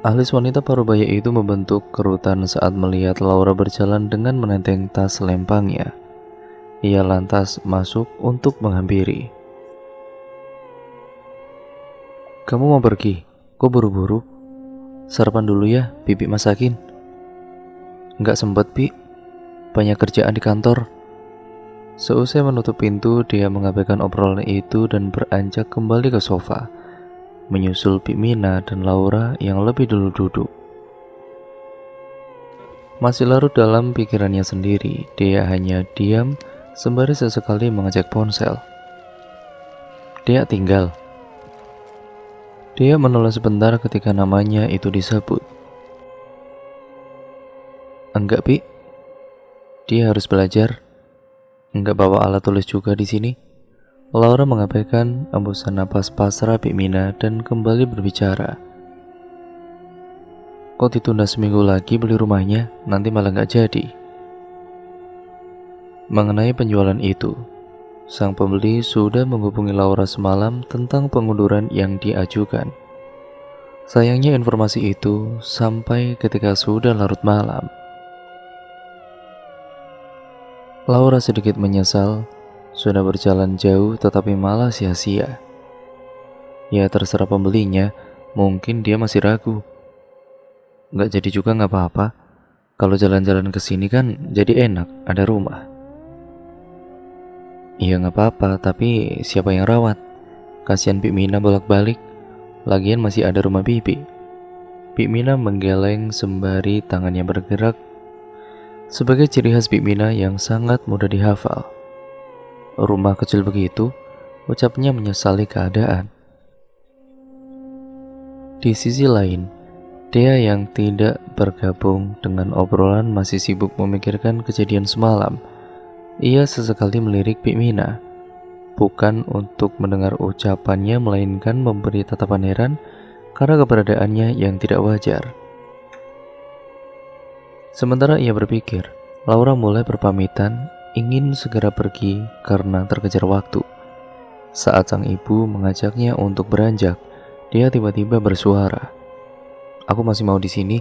Alis wanita parubaya itu membentuk kerutan saat melihat Laura berjalan dengan menenteng tas lempangnya. Ia lantas masuk untuk menghampiri. Kamu mau pergi? Kok buru-buru? Sarapan dulu ya, Bibi masakin. Nggak sempet, Bi. Banyak kerjaan di kantor. Seusai menutup pintu, dia mengabaikan obrolan itu dan beranjak kembali ke sofa, menyusul Bik Mina dan Laura yang lebih dulu duduk. Masih larut dalam pikirannya sendiri, dia hanya diam sembari sesekali mengecek ponsel. Dia tinggal. Dia menoleh sebentar ketika namanya itu disebut. Enggak, Bi. Dia harus belajar. Enggak bawa alat tulis juga di sini. Laura mengabaikan embusan napas pasrah Bik Mina dan kembali berbicara. Kok ditunda seminggu lagi beli rumahnya? Nanti malah nggak jadi. Mengenai penjualan itu, sang pembeli sudah menghubungi Laura semalam tentang pengunduran yang diajukan. Sayangnya informasi itu sampai ketika sudah larut malam. Laura sedikit menyesal, sudah berjalan jauh tetapi malah sia-sia. Ya terserah pembelinya, mungkin dia masih ragu. Nggak jadi juga nggak apa-apa. Kalau jalan-jalan ke sini kan jadi enak, ada rumah. Iya nggak apa-apa, tapi siapa yang rawat? Kasihan Bik Mina bolak-balik. Lagian masih ada rumah Bibi. Bik Mina menggeleng sembari tangannya bergerak sebagai ciri khas Bik Mina yang sangat mudah dihafal. Rumah kecil begitu, ucapnya menyesali keadaan. Di sisi lain, Dea yang tidak bergabung dengan obrolan masih sibuk memikirkan kejadian semalam. Ia sesekali melirik Bik Mina, bukan untuk mendengar ucapannya melainkan memberi tatapan heran karena keberadaannya yang tidak wajar. Sementara ia berpikir, Laura mulai berpamitan ingin segera pergi karena terkejar waktu. Saat sang ibu mengajaknya untuk beranjak, dia tiba-tiba bersuara, "Aku masih mau di sini."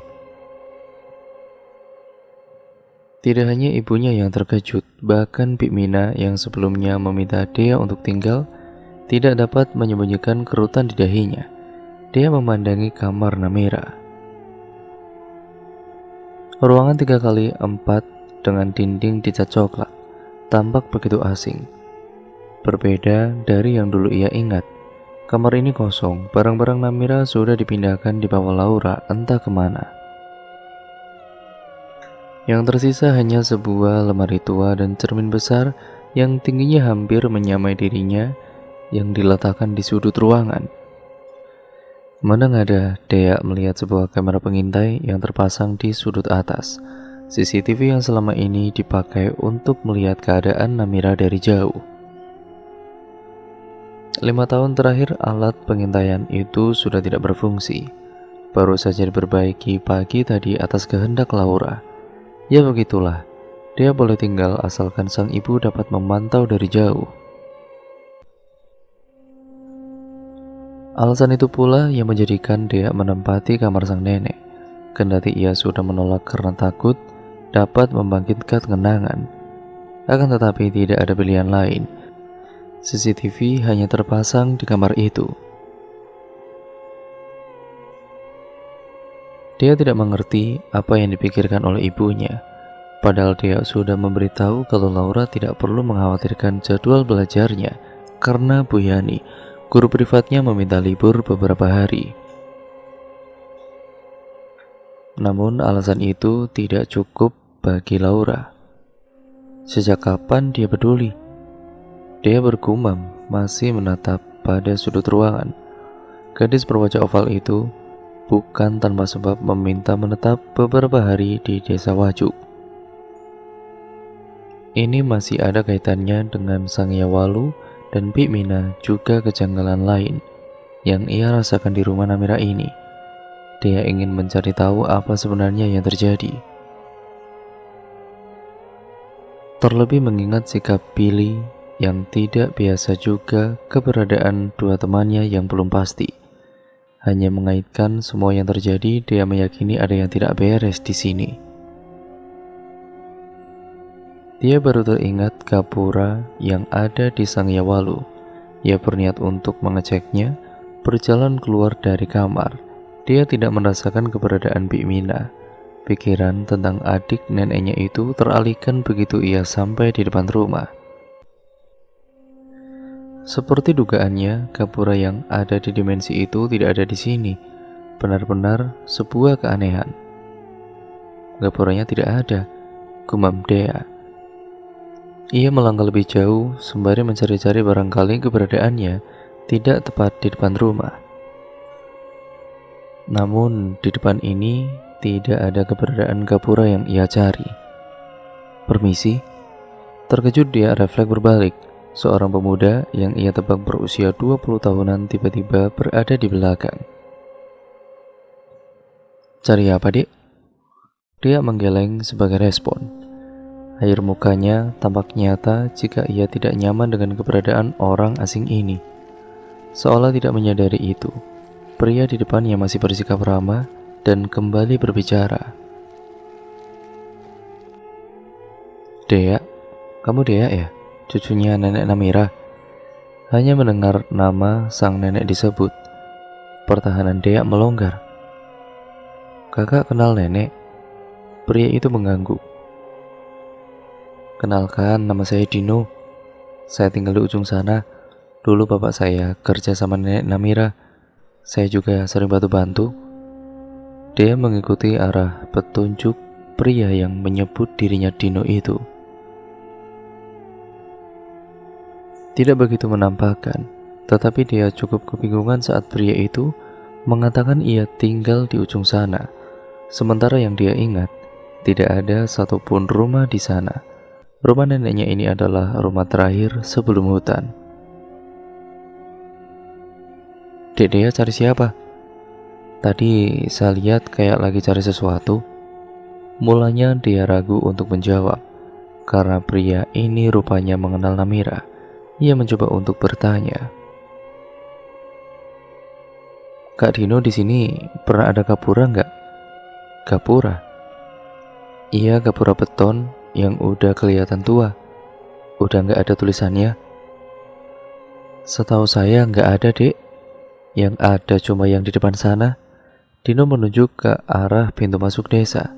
Tidak hanya ibunya yang terkejut, bahkan Bik Mina yang sebelumnya meminta Dea untuk tinggal tidak dapat menyembunyikan kerutan di dahinya. Dia memandangi kamar Namira. Ruangan 3x4 dengan dinding dicat coklat tampak begitu asing. Berbeda dari yang dulu ia ingat. Kamar ini kosong, barang-barang Namira sudah dipindahkan di bawah Laura entah kemana. Yang tersisa hanya sebuah lemari tua dan cermin besar yang tingginya hampir menyamai dirinya yang diletakkan di sudut ruangan. Menengadah, Dea melihat sebuah kamera pengintai yang terpasang di sudut atas. CCTV yang selama ini dipakai untuk melihat keadaan Namira dari jauh. 5 tahun terakhir alat pengintaian itu sudah tidak berfungsi. Baru saja diperbaiki pagi tadi atas kehendak Laura. Ya begitulah, dia boleh tinggal asalkan sang ibu dapat memantau dari jauh. Alasan itu pula yang menjadikan Dea menempati kamar sang nenek. Kendati ia sudah menolak karena takut dapat membangkitkan kenangan. Akan tetapi tidak ada pilihan lain. CCTV hanya terpasang di kamar itu. Dia tidak mengerti apa yang dipikirkan oleh ibunya. Padahal dia sudah memberitahu kalau Laura tidak perlu mengkhawatirkan jadwal belajarnya karena Bu Yani, guru privatnya, meminta libur beberapa hari. Namun alasan itu tidak cukup bagi Laura. Sejak kapan dia peduli? Dia bergumam, masih menatap pada sudut ruangan. Gadis berwajah oval itu bukan tanpa sebab meminta menetap beberapa hari di desa Wajuk. Ini masih ada kaitannya dengan Sang Yawalu dan Bik Mina, juga kejanggalan lain yang ia rasakan di rumah Namira ini. Dia ingin mencari tahu apa sebenarnya yang terjadi. Terlebih mengingat sikap Billy yang tidak biasa, juga keberadaan dua temannya yang belum pasti. Hanya mengaitkan semua yang terjadi, dia meyakini ada yang tidak beres di sini. Dia baru teringat gapura yang ada di Sang Yawalu. Ia berniat untuk mengeceknya. Berjalan keluar dari kamar, dia tidak merasakan keberadaan Bik Mina. Pikiran tentang adik neneknya itu teralihkan begitu ia sampai di depan rumah. Seperti dugaannya, gapura yang ada di dimensi itu tidak ada di sini. Benar-benar sebuah keanehan. Gapuranya tidak ada, gumam Dea. Ia melangkah lebih jauh sembari mencari-cari barangkali keberadaannya tidak tepat di depan rumah. Namun di depan ini tidak ada keberadaan gapura yang ia cari. "Permisi." Terkejut dia refleks berbalik. Seorang pemuda yang ia tebak berusia 20 tahunan tiba-tiba berada di belakang. "Cari apa, Dek?" Dia menggeleng sebagai respon. Air mukanya tampak nyata jika ia tidak nyaman dengan keberadaan orang asing ini. Seolah tidak menyadari itu, pria di depannya masih bersikap ramah dan kembali berbicara. "Dea, kamu Dea ya? Cucunya nenek Namira?" Hanya mendengar nama sang nenek disebut, pertahanan Dea melonggar. "Kakak kenal nenek?" Pria itu mengangguk. "Kenalkan, nama saya Dino. Saya tinggal di ujung sana. Dulu bapak saya kerja sama nenek Namira. Saya juga sering bantu-bantu." Dia mengikuti arah petunjuk pria yang menyebut dirinya Dino itu. Tidak begitu menampakkan, tetapi dia cukup kebingungan saat pria itu mengatakan ia tinggal di ujung sana, sementara yang dia ingat, tidak ada satupun rumah di sana. Rumah neneknya ini adalah rumah terakhir sebelum hutan. Dek, dia cari siapa? Tadi saya lihat kayak lagi cari sesuatu. Mulanya dia ragu untuk menjawab, karena pria ini rupanya mengenal Namira. Ia mencoba untuk bertanya. Kak Dino, di sini pernah ada gapura nggak? Gapura? Iya, gapura beton yang udah kelihatan tua. Udah nggak ada tulisannya. Setahu saya nggak ada, Dek. Yang ada cuma yang di depan sana. Dino menunjuk ke arah pintu masuk desa.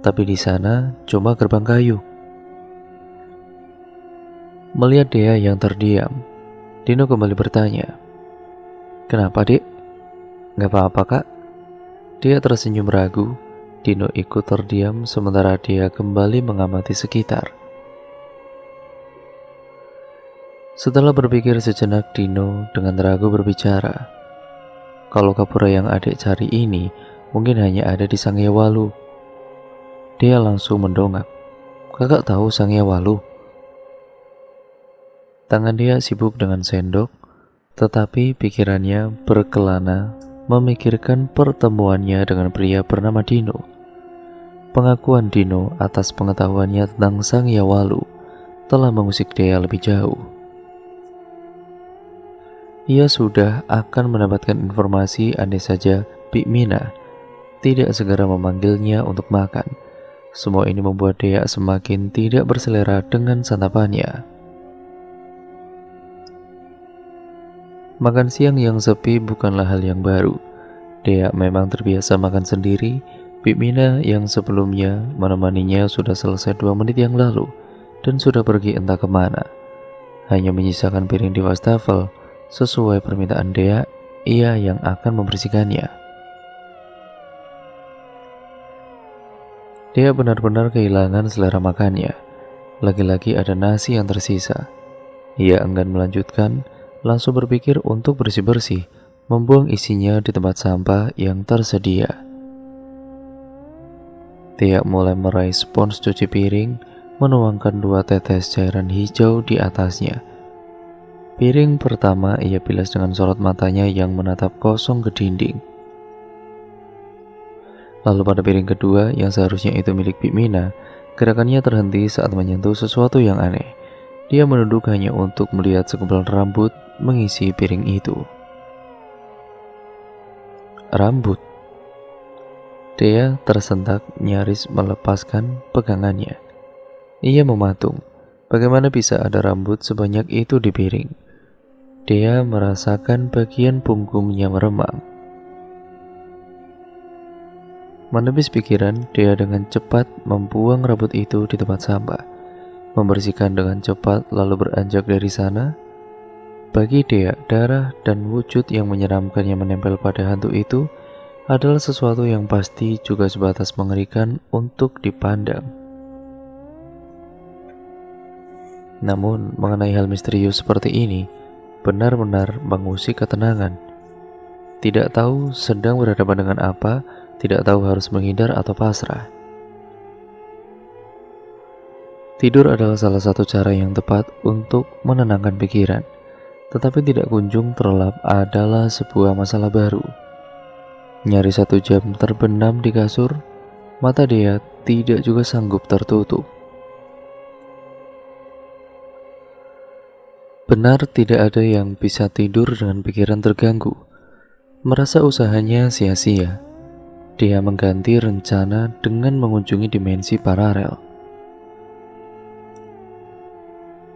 Tapi di sana cuma gerbang kayu. Melihat dia yang terdiam, Dino kembali bertanya, "Kenapa, Dek?" "Nggak apa-apa, Kak." Dia tersenyum ragu. Dino ikut terdiam sementara dia kembali mengamati sekitar. Setelah berpikir sejenak, Dino dengan ragu berbicara, "Kalau gapura yang adik cari ini mungkin hanya ada di Sangyawalu." Dia langsung mendongak. "Kakak tahu Sangyawalu?" Tangan dia sibuk dengan sendok, tetapi pikirannya berkelana memikirkan pertemuannya dengan pria bernama Dino. Pengakuan Dino atas pengetahuannya tentang Sangyawalu telah mengusik dia lebih jauh. Ia sudah akan mendapatkan informasi andai saja Bik Mina tidak segera memanggilnya untuk makan. Semua ini membuat dia semakin tidak berselera dengan santapannya. Makan siang yang sepi bukanlah hal yang baru. Dia memang terbiasa makan sendiri. Bik Mina yang sebelumnya menemaninya sudah selesai 2 menit yang lalu dan sudah pergi entah kemana. Hanya menyisakan piring di wastafel. Sesuai permintaan Dea, ia yang akan membersihkannya. Dia benar-benar kehilangan selera makannya. Lagi-lagi ada nasi yang tersisa. Ia enggan melanjutkan, langsung berpikir untuk bersih-bersih, membuang isinya di tempat sampah yang tersedia. Dia mulai meraih spons cuci piring, menuangkan 2 tetes cairan hijau di atasnya. Piring pertama ia bilas dengan sorot matanya yang menatap kosong ke dinding. Lalu pada piring kedua yang seharusnya itu milik Bik Mina, gerakannya terhenti saat menyentuh sesuatu yang aneh. Dia menunduk hanya untuk melihat segumpal rambut mengisi piring itu. Rambut. Dia tersentak nyaris melepaskan pegangannya. Ia mematung. Bagaimana bisa ada rambut sebanyak itu di piring? Dia merasakan bagian punggungnya meremang. Menepis pikiran, dia dengan cepat membuang rambut itu di tempat sampah, membersihkan dengan cepat lalu beranjak dari sana. Bagi dia, darah dan wujud yang menyeramkan yang menempel pada hantu itu adalah sesuatu yang pasti juga sebatas mengerikan untuk dipandang. Namun, mengenai hal misterius seperti ini, benar-benar mengusik ketenangan. Tidak tahu sedang berhadapan dengan apa, tidak tahu harus menghindar atau pasrah. Tidur adalah salah satu cara yang tepat untuk menenangkan pikiran, tetapi tidak kunjung terlelap adalah sebuah masalah baru. Nyaris 1 jam terbenam di kasur, mata dia tidak juga sanggup tertutup. Benar tidak ada yang bisa tidur dengan pikiran terganggu. Merasa usahanya sia-sia, dia mengganti rencana dengan mengunjungi dimensi paralel.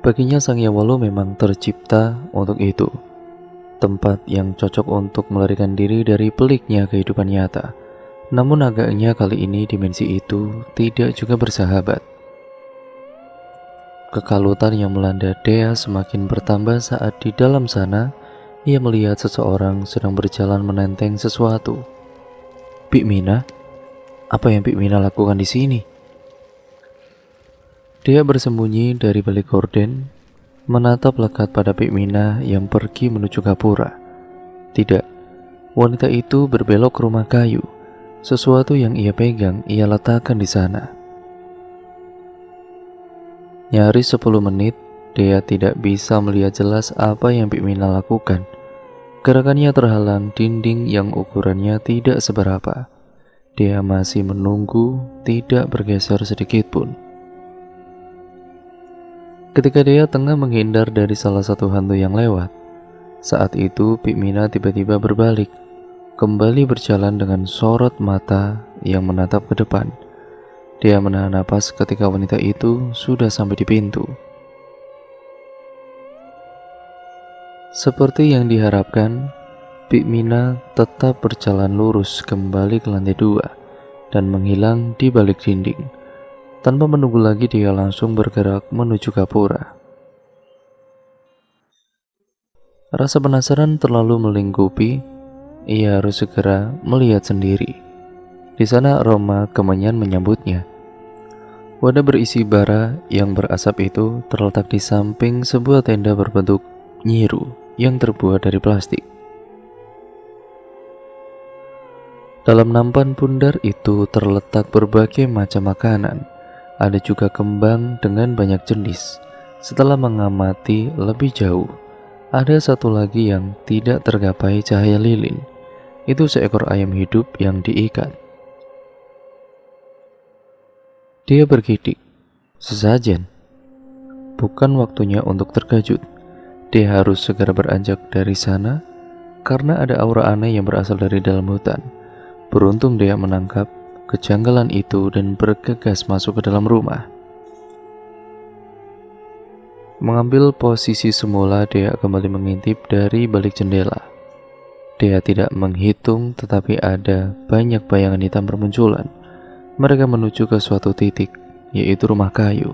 Baginya Sangyawalu memang tercipta untuk itu, tempat yang cocok untuk melarikan diri dari peliknya kehidupan nyata. Namun agaknya kali ini dimensi itu tidak juga bersahabat. Kekalutan yang melanda Dea semakin bertambah saat di dalam sana ia melihat seseorang sedang berjalan menenteng sesuatu. Bik Mina? Apa yang Bik Mina lakukan di sini? Dia bersembunyi dari balik gorden, menatap lekat pada Bik Mina yang pergi menuju gapura. Tidak, wanita itu berbelok ke rumah kayu. Sesuatu yang ia pegang, ia letakkan di sana. Nyaris 10 menit, dia tidak bisa melihat jelas apa yang Bik Mina lakukan. Gerakannya terhalang dinding yang ukurannya tidak seberapa. Dia masih menunggu, tidak bergeser sedikit pun. Ketika dia tengah menghindar dari salah satu hantu yang lewat, saat itu Bik Mina tiba-tiba berbalik, kembali berjalan dengan sorot mata yang menatap ke depan. Dia menahan napas ketika wanita itu sudah sampai di pintu. Seperti yang diharapkan, Bik Mina tetap berjalan lurus kembali ke lantai 2 dan menghilang di balik dinding. Tanpa menunggu lagi, dia langsung bergerak menuju gapura. Rasa penasaran terlalu melingkupi, ia harus segera melihat sendiri. Di sana aroma kemenyan menyambutnya. Wadah berisi bara yang berasap itu terletak di samping sebuah tenda berbentuk nyiru yang terbuat dari plastik. Dalam nampan bundar itu terletak berbagai macam makanan. Ada juga kembang dengan banyak jenis. Setelah mengamati lebih jauh, ada satu lagi yang tidak tergapai cahaya lilin. Itu seekor ayam hidup yang diikat. Dia bergidik. Sesajen. Bukan waktunya untuk terkejut. Dia harus segera beranjak dari sana karena ada aura aneh yang berasal dari dalam hutan. Beruntung dia menangkap kejanggalan itu dan bergegas masuk ke dalam rumah. Mengambil posisi semula, dia kembali mengintip dari balik jendela. Dia tidak menghitung, tetapi ada banyak bayangan hitam bermunculan. Mereka menuju ke suatu titik, yaitu rumah kayu.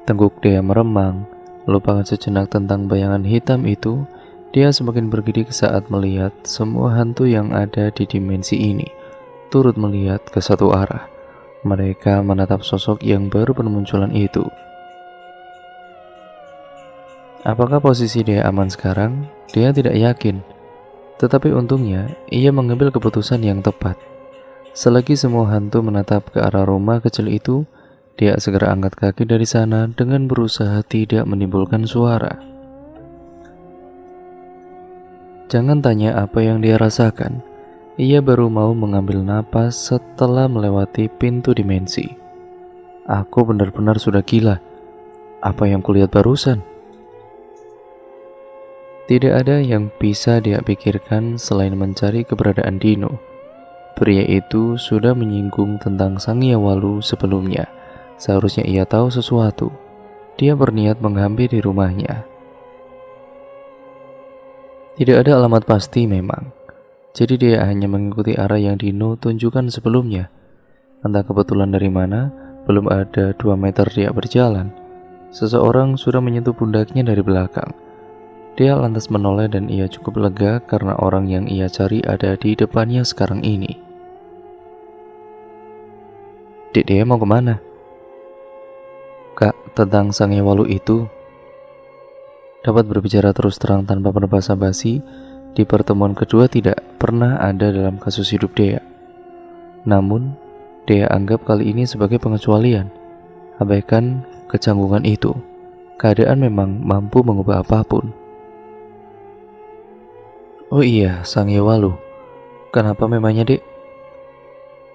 Tengguk dia meremang, lupakan sejenak tentang bayangan hitam itu. Dia semakin bergidik saat melihat semua hantu yang ada di dimensi ini turut melihat ke satu arah. Mereka menatap sosok yang baru bermunculan itu. Apakah posisi dia aman sekarang? Dia tidak yakin. Tetapi untungnya, ia mengambil keputusan yang tepat. Selagi semua hantu menatap ke arah rumah kecil itu, dia segera angkat kaki dari sana dengan berusaha tidak menimbulkan suara. Jangan tanya apa yang dia rasakan. Ia baru mau mengambil napas setelah melewati pintu dimensi. Aku benar-benar sudah gila. Apa yang kulihat barusan? Tidak ada yang bisa dia pikirkan selain mencari keberadaan Dino. Pria itu sudah menyinggung tentang Sangyawalu sebelumnya. Seharusnya ia tahu sesuatu. Dia berniat menghampiri rumahnya. Tidak ada alamat pasti memang. Jadi dia hanya mengikuti arah yang Dino tunjukkan sebelumnya. Entah kebetulan dari mana, belum ada 2 meter dia berjalan, seseorang sudah menyentuh pundaknya dari belakang. Dia lantas menoleh dan ia cukup lega karena orang yang ia cari ada di depannya sekarang ini. Dek, dia mau kemana? Kak, tentang Sangyawalu itu. Dapat berbicara terus terang tanpa berbasa-basi, di pertemuan kedua tidak pernah ada dalam kasus hidup Dea. Namun, Dea anggap kali ini sebagai pengecualian. Abaikan kecanggungan itu. Keadaan memang mampu mengubah apapun. Oh iya, Sangyawalu. Kenapa memangnya, Dek?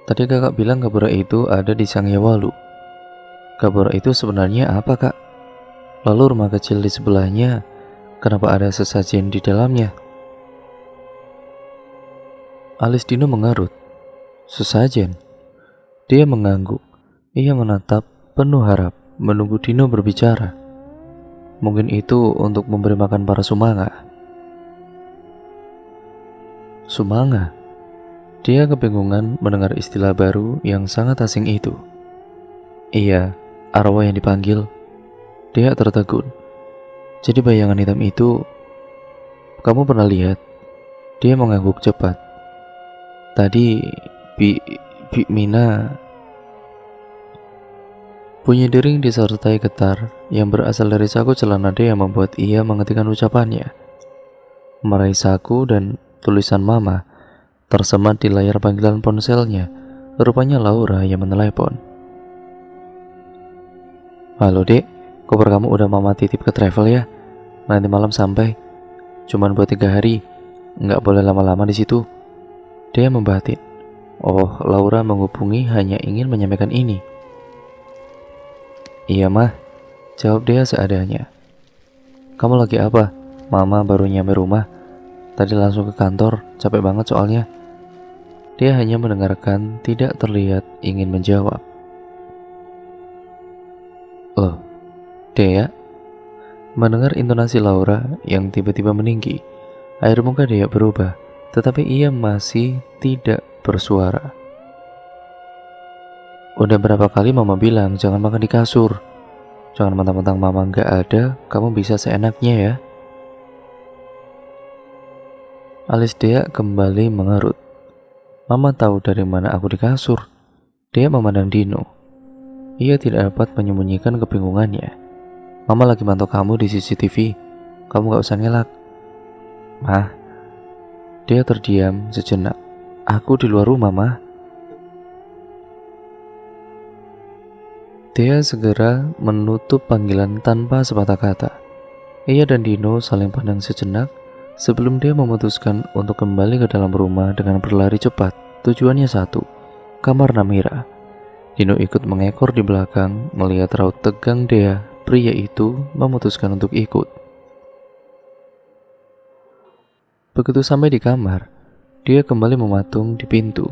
Tadi kakak bilang gapura itu ada di Sangyawalu. Gapura itu sebenarnya apa, Kak? Lalu rumah kecil di sebelahnya, kenapa ada sesajen di dalamnya? Alis Dino mengerut. Sesajen? Dia mengangguk. Ia menatap penuh harap, menunggu Dino berbicara. Mungkin itu untuk memberi makan para sumanga. Sumanga? Dia kebingungan mendengar istilah baru yang sangat asing itu. Iya, arwah yang dipanggil. Dia tertegun. Jadi bayangan hitam itu, kamu pernah lihat? Dia mengangguk cepat. Tadi Bi, Bi Mina. Bunyi dering disertai getar yang berasal dari saku celana dia yang membuat ia menghentikan ucapannya. Meraih saku dan tulisan mama tersemat di layar panggilan ponselnya. Rupanya Laura yang menelepon. Halo dek, koper kamu udah mama titip ke travel ya? Nanti malam sampai. Cuman buat 3 hari, nggak boleh lama-lama di situ. Dia membatin. Oh, Laura menghubungi hanya ingin menyampaikan ini. Iya mah, jawab dia seadanya. Kamu lagi apa? Mama baru nyampe rumah. Tadi langsung ke kantor, capek banget soalnya. Dia hanya mendengarkan, tidak terlihat ingin menjawab. Loh, Dea? Mendengar intonasi Laura yang tiba-tiba meninggi, air muka Dea berubah, tetapi ia masih tidak bersuara. Udah berapa kali mama bilang jangan makan di kasur. Jangan mentang-mentang mama nggak ada, kamu bisa seenaknya ya. Alis Dea kembali mengerut. Mama tahu dari mana aku di kasur. Dea memandang Dino. Ia tidak dapat menyembunyikan kebingungannya. Mama lagi mantau kamu di CCTV. Kamu gak usah ngelak. Mah. Dia terdiam sejenak. Aku di luar rumah, Mah. Dia segera menutup panggilan tanpa sepatah kata. Ia dan Dino saling pandang sejenak sebelum dia memutuskan untuk kembali ke dalam rumah dengan berlari cepat. Tujuannya satu, kamar Namira. Dino ikut mengekor di belakang melihat raut tegang Dea. Pria itu memutuskan untuk ikut. Begitu sampai di kamar, dia kembali mematung di pintu.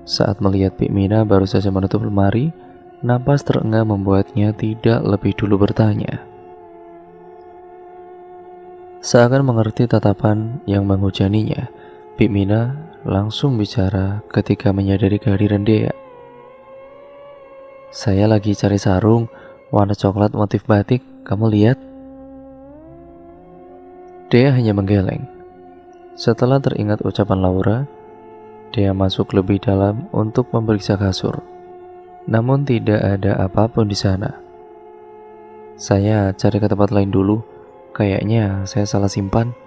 Saat melihat Bik Mina baru saja menutup lemari, napas terengah membuatnya tidak lebih dulu bertanya. Seakan mengerti tatapan yang menghujaninya, Bik Mina langsung bicara ketika menyadari kehadiran Dea. Saya lagi cari sarung warna coklat motif batik, kamu lihat? Dea hanya menggeleng. Setelah teringat ucapan Laura, Dea masuk lebih dalam untuk memeriksa kasur. Namun tidak ada apapun di sana. Saya cari ke tempat lain dulu, kayaknya saya salah simpan.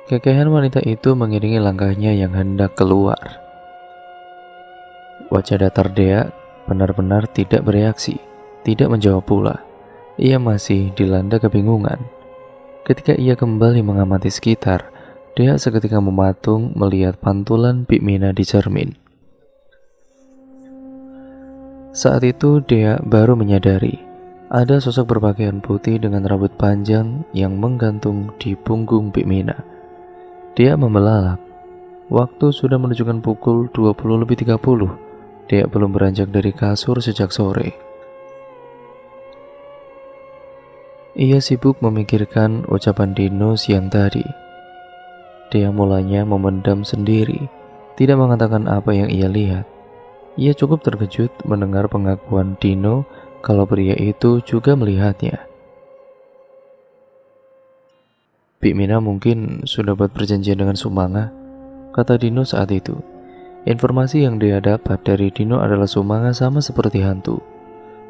Kekehan wanita itu mengiringi langkahnya yang hendak keluar. Wajah datar Dea benar-benar tidak bereaksi, tidak menjawab pula. Ia masih dilanda kebingungan. Ketika ia kembali mengamati sekitar, Dea seketika mematung melihat pantulan Bik Mina di cermin. Saat itu Dea baru menyadari ada sosok berpakaian putih dengan rambut panjang yang menggantung di punggung Bik Mina. Dia membelalak. Waktu sudah menunjukkan pukul 20:30. Dea belum beranjak dari kasur sejak sore. Ia sibuk memikirkan ucapan Dino siang tadi. Dia mulanya memendam sendiri, tidak mengatakan apa yang ia lihat. Ia cukup terkejut mendengar pengakuan Dino kalau pria itu juga melihatnya. Bik Mina mungkin sudah buat perjanjian dengan Sumanga, kata Dino saat itu. Informasi yang dia dapat dari Dino adalah Sumanga sama seperti hantu,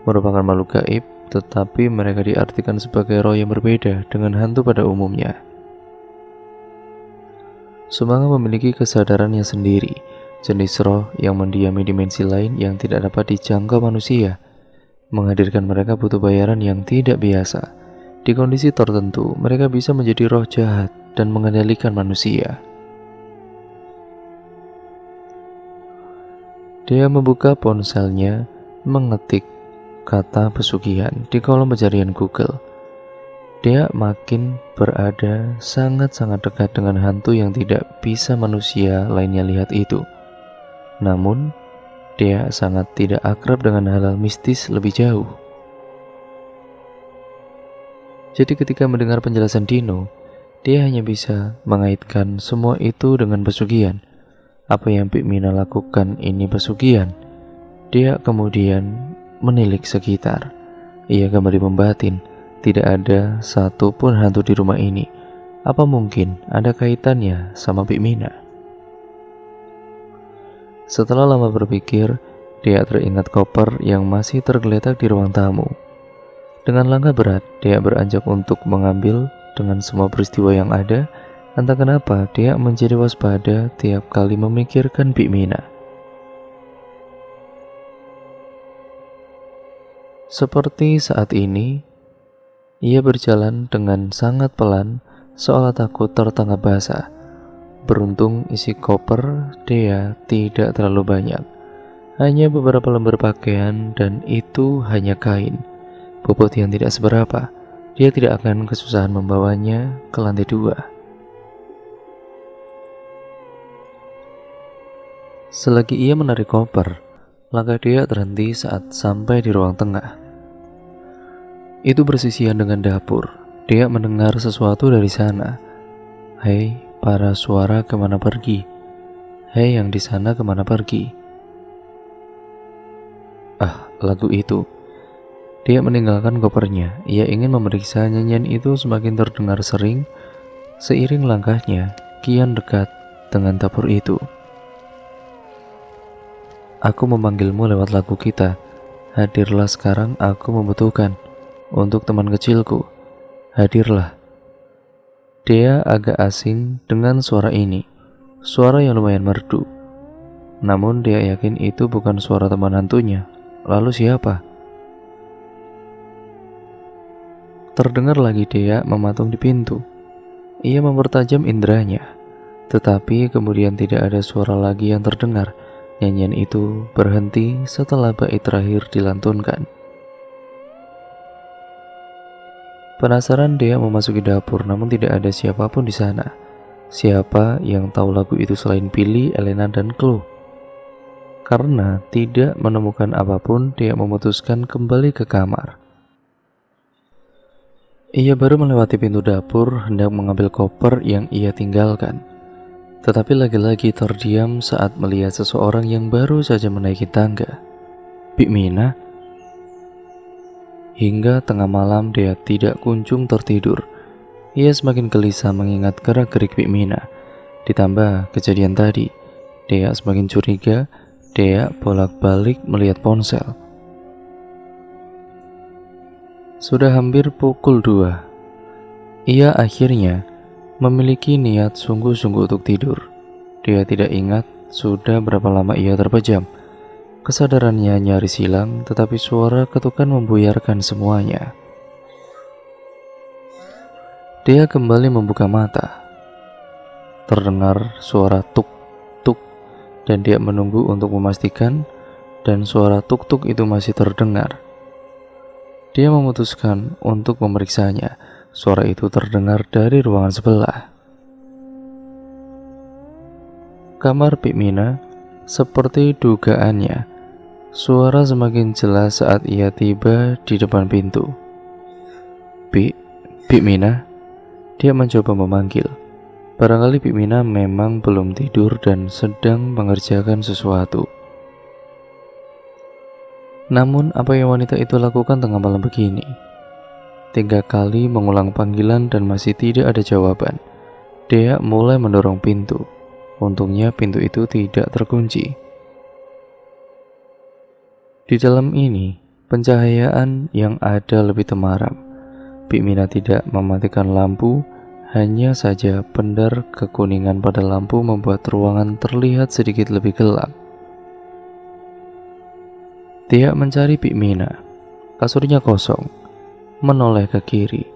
merupakan makhluk gaib, tetapi mereka diartikan sebagai roh yang berbeda dengan hantu pada umumnya. Sumanga memiliki kesadarannya sendiri, jenis roh yang mendiami dimensi lain yang tidak dapat dijangkau manusia. Menghadirkan mereka butuh bayaran yang tidak biasa. Di kondisi tertentu, mereka bisa menjadi roh jahat dan mengendalikan manusia. Dia membuka ponselnya, mengetik kata pesugihan di kolom pencarian Google. Dia makin berada sangat-sangat dekat dengan hantu yang tidak bisa manusia lainnya lihat itu. Namun, dia sangat tidak akrab dengan hal-hal mistis lebih jauh. Jadi ketika mendengar penjelasan Dino, dia hanya bisa mengaitkan semua itu dengan pesugihan. Apa yang Bik Mina lakukan ini pesugihan. Dia kemudian menilik sekitar. Ia kembali membatin, tidak ada satupun hantu di rumah ini. Apa mungkin ada kaitannya sama Bik Mina? Setelah lama berpikir, dia teringat koper yang masih tergeletak di ruang tamu. Dengan langkah berat, dia beranjak untuk mengambil. Dengan semua peristiwa yang ada, entah kenapa dia menjadi waspada tiap kali memikirkan Bik Mina. Seperti saat ini, ia berjalan dengan sangat pelan, seolah takut tertangkap basah. Beruntung isi koper dia tidak terlalu banyak, hanya beberapa lembar pakaian, dan itu hanya kain, bobot yang tidak seberapa. Dia tidak akan kesusahan membawanya ke lantai 2. Selagi ia menarik koper, langkah dia terhenti saat sampai di ruang tengah. Itu bersisian dengan dapur. Dia mendengar sesuatu dari sana. "Hei, para suara kemana pergi? Hei, yang di sana kemana pergi?" Ah, lagu itu. Dia meninggalkan kopernya. Ia ingin memeriksa nyanyian itu semakin terdengar sering. Seiring langkahnya, kian dekat dengan dapur itu. "Aku memanggilmu lewat lagu kita. Hadirlah sekarang, aku membutuhkan. Untuk teman kecilku, hadirlah." Dia agak asing dengan suara ini. Suara yang lumayan merdu. Namun dia yakin itu bukan suara teman hantunya. Lalu siapa? Terdengar lagi dia mematung di pintu. Ia mempertajam inderanya, tetapi kemudian tidak ada suara lagi yang terdengar. Nyanyian itu berhenti setelah bait terakhir dilantunkan. Penasaran, dia memasuki dapur, namun tidak ada siapapun di sana. Siapa yang tahu lagu itu selain Billy, Elena, dan Chloe? Karena tidak menemukan apapun, dia memutuskan kembali ke kamar. Ia baru melewati pintu dapur, hendak mengambil koper yang ia tinggalkan. Tetapi lagi-lagi terdiam saat melihat seseorang yang baru saja menaiki tangga. Bik Mina. Hingga tengah malam dia tidak kunjung tertidur. Ia semakin gelisah mengingat gerak-gerik Bik Mina. Ditambah kejadian tadi, dia semakin curiga. Dia bolak-balik melihat ponsel. Sudah hampir pukul 2. Ia akhirnya memiliki niat sungguh-sungguh untuk tidur. Dia tidak ingat sudah berapa lama ia terpejam. Kesadarannya nyaris hilang, tetapi suara ketukan membuyarkan semuanya. Dia kembali membuka mata. Terdengar suara tuk-tuk, dan dia menunggu untuk memastikan, dan suara tuk-tuk itu masih terdengar. Dia memutuskan untuk memeriksanya. Suara itu terdengar dari ruangan sebelah. Kamar Bik Mina. Seperti dugaannya, suara semakin jelas saat ia tiba di depan pintu. Bik Mina. Dia mencoba memanggil. Barangkali Bik Mina memang belum tidur dan sedang mengerjakan sesuatu. Namun apa yang wanita itu lakukan tengah malam begini? 3 kali mengulang panggilan dan masih tidak ada jawaban. Dia mulai mendorong pintu. Untungnya pintu itu tidak terkunci. Di dalam ini, pencahayaan yang ada lebih temaram. Bik Mina tidak mematikan lampu, hanya saja pendar kekuningan pada lampu membuat ruangan terlihat sedikit lebih gelap. Dia mencari Bik Mina. Kasurnya kosong. Menoleh ke kiri.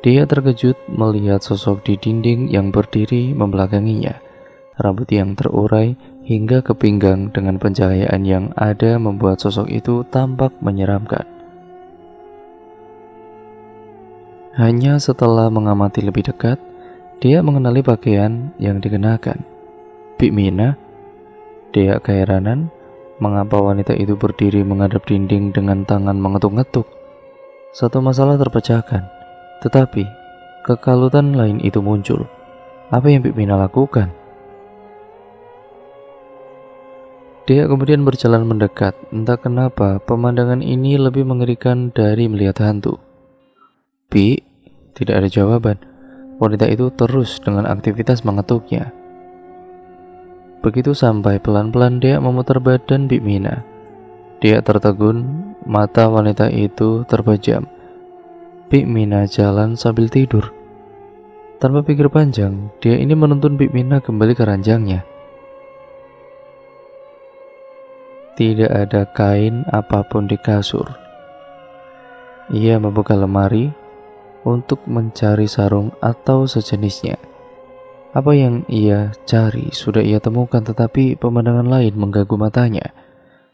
Dia terkejut melihat sosok di dinding yang berdiri membelakanginya. Rambut yang terurai hingga ke pinggang dengan pencahayaan yang ada membuat sosok itu tampak menyeramkan. Hanya setelah mengamati lebih dekat, dia mengenali pakaian yang dikenakan. Bik Mina. Dia keheranan. Mengapa wanita itu berdiri menghadap dinding dengan tangan mengetuk-ngetuk? Satu masalah terpecahkan, tetapi kekalutan lain itu muncul. Apa yang Bik Mina lakukan? Dia kemudian berjalan mendekat. Entah kenapa pemandangan ini lebih mengerikan dari melihat hantu. Bik, tidak ada jawaban. Wanita itu terus dengan aktivitas mengetuknya. Begitu sampai, pelan-pelan Dea memutar badan Bik Mina. Dea tertegun, mata wanita itu terpejam. Bik Mina jalan sambil tidur. Tanpa pikir panjang, dia ini menuntun Bik Mina kembali ke ranjangnya. Tidak ada kain apapun di kasur. Ia membuka lemari untuk mencari sarung atau sejenisnya. Apa yang ia cari sudah ia temukan, tetapi pemandangan lain mengganggu matanya.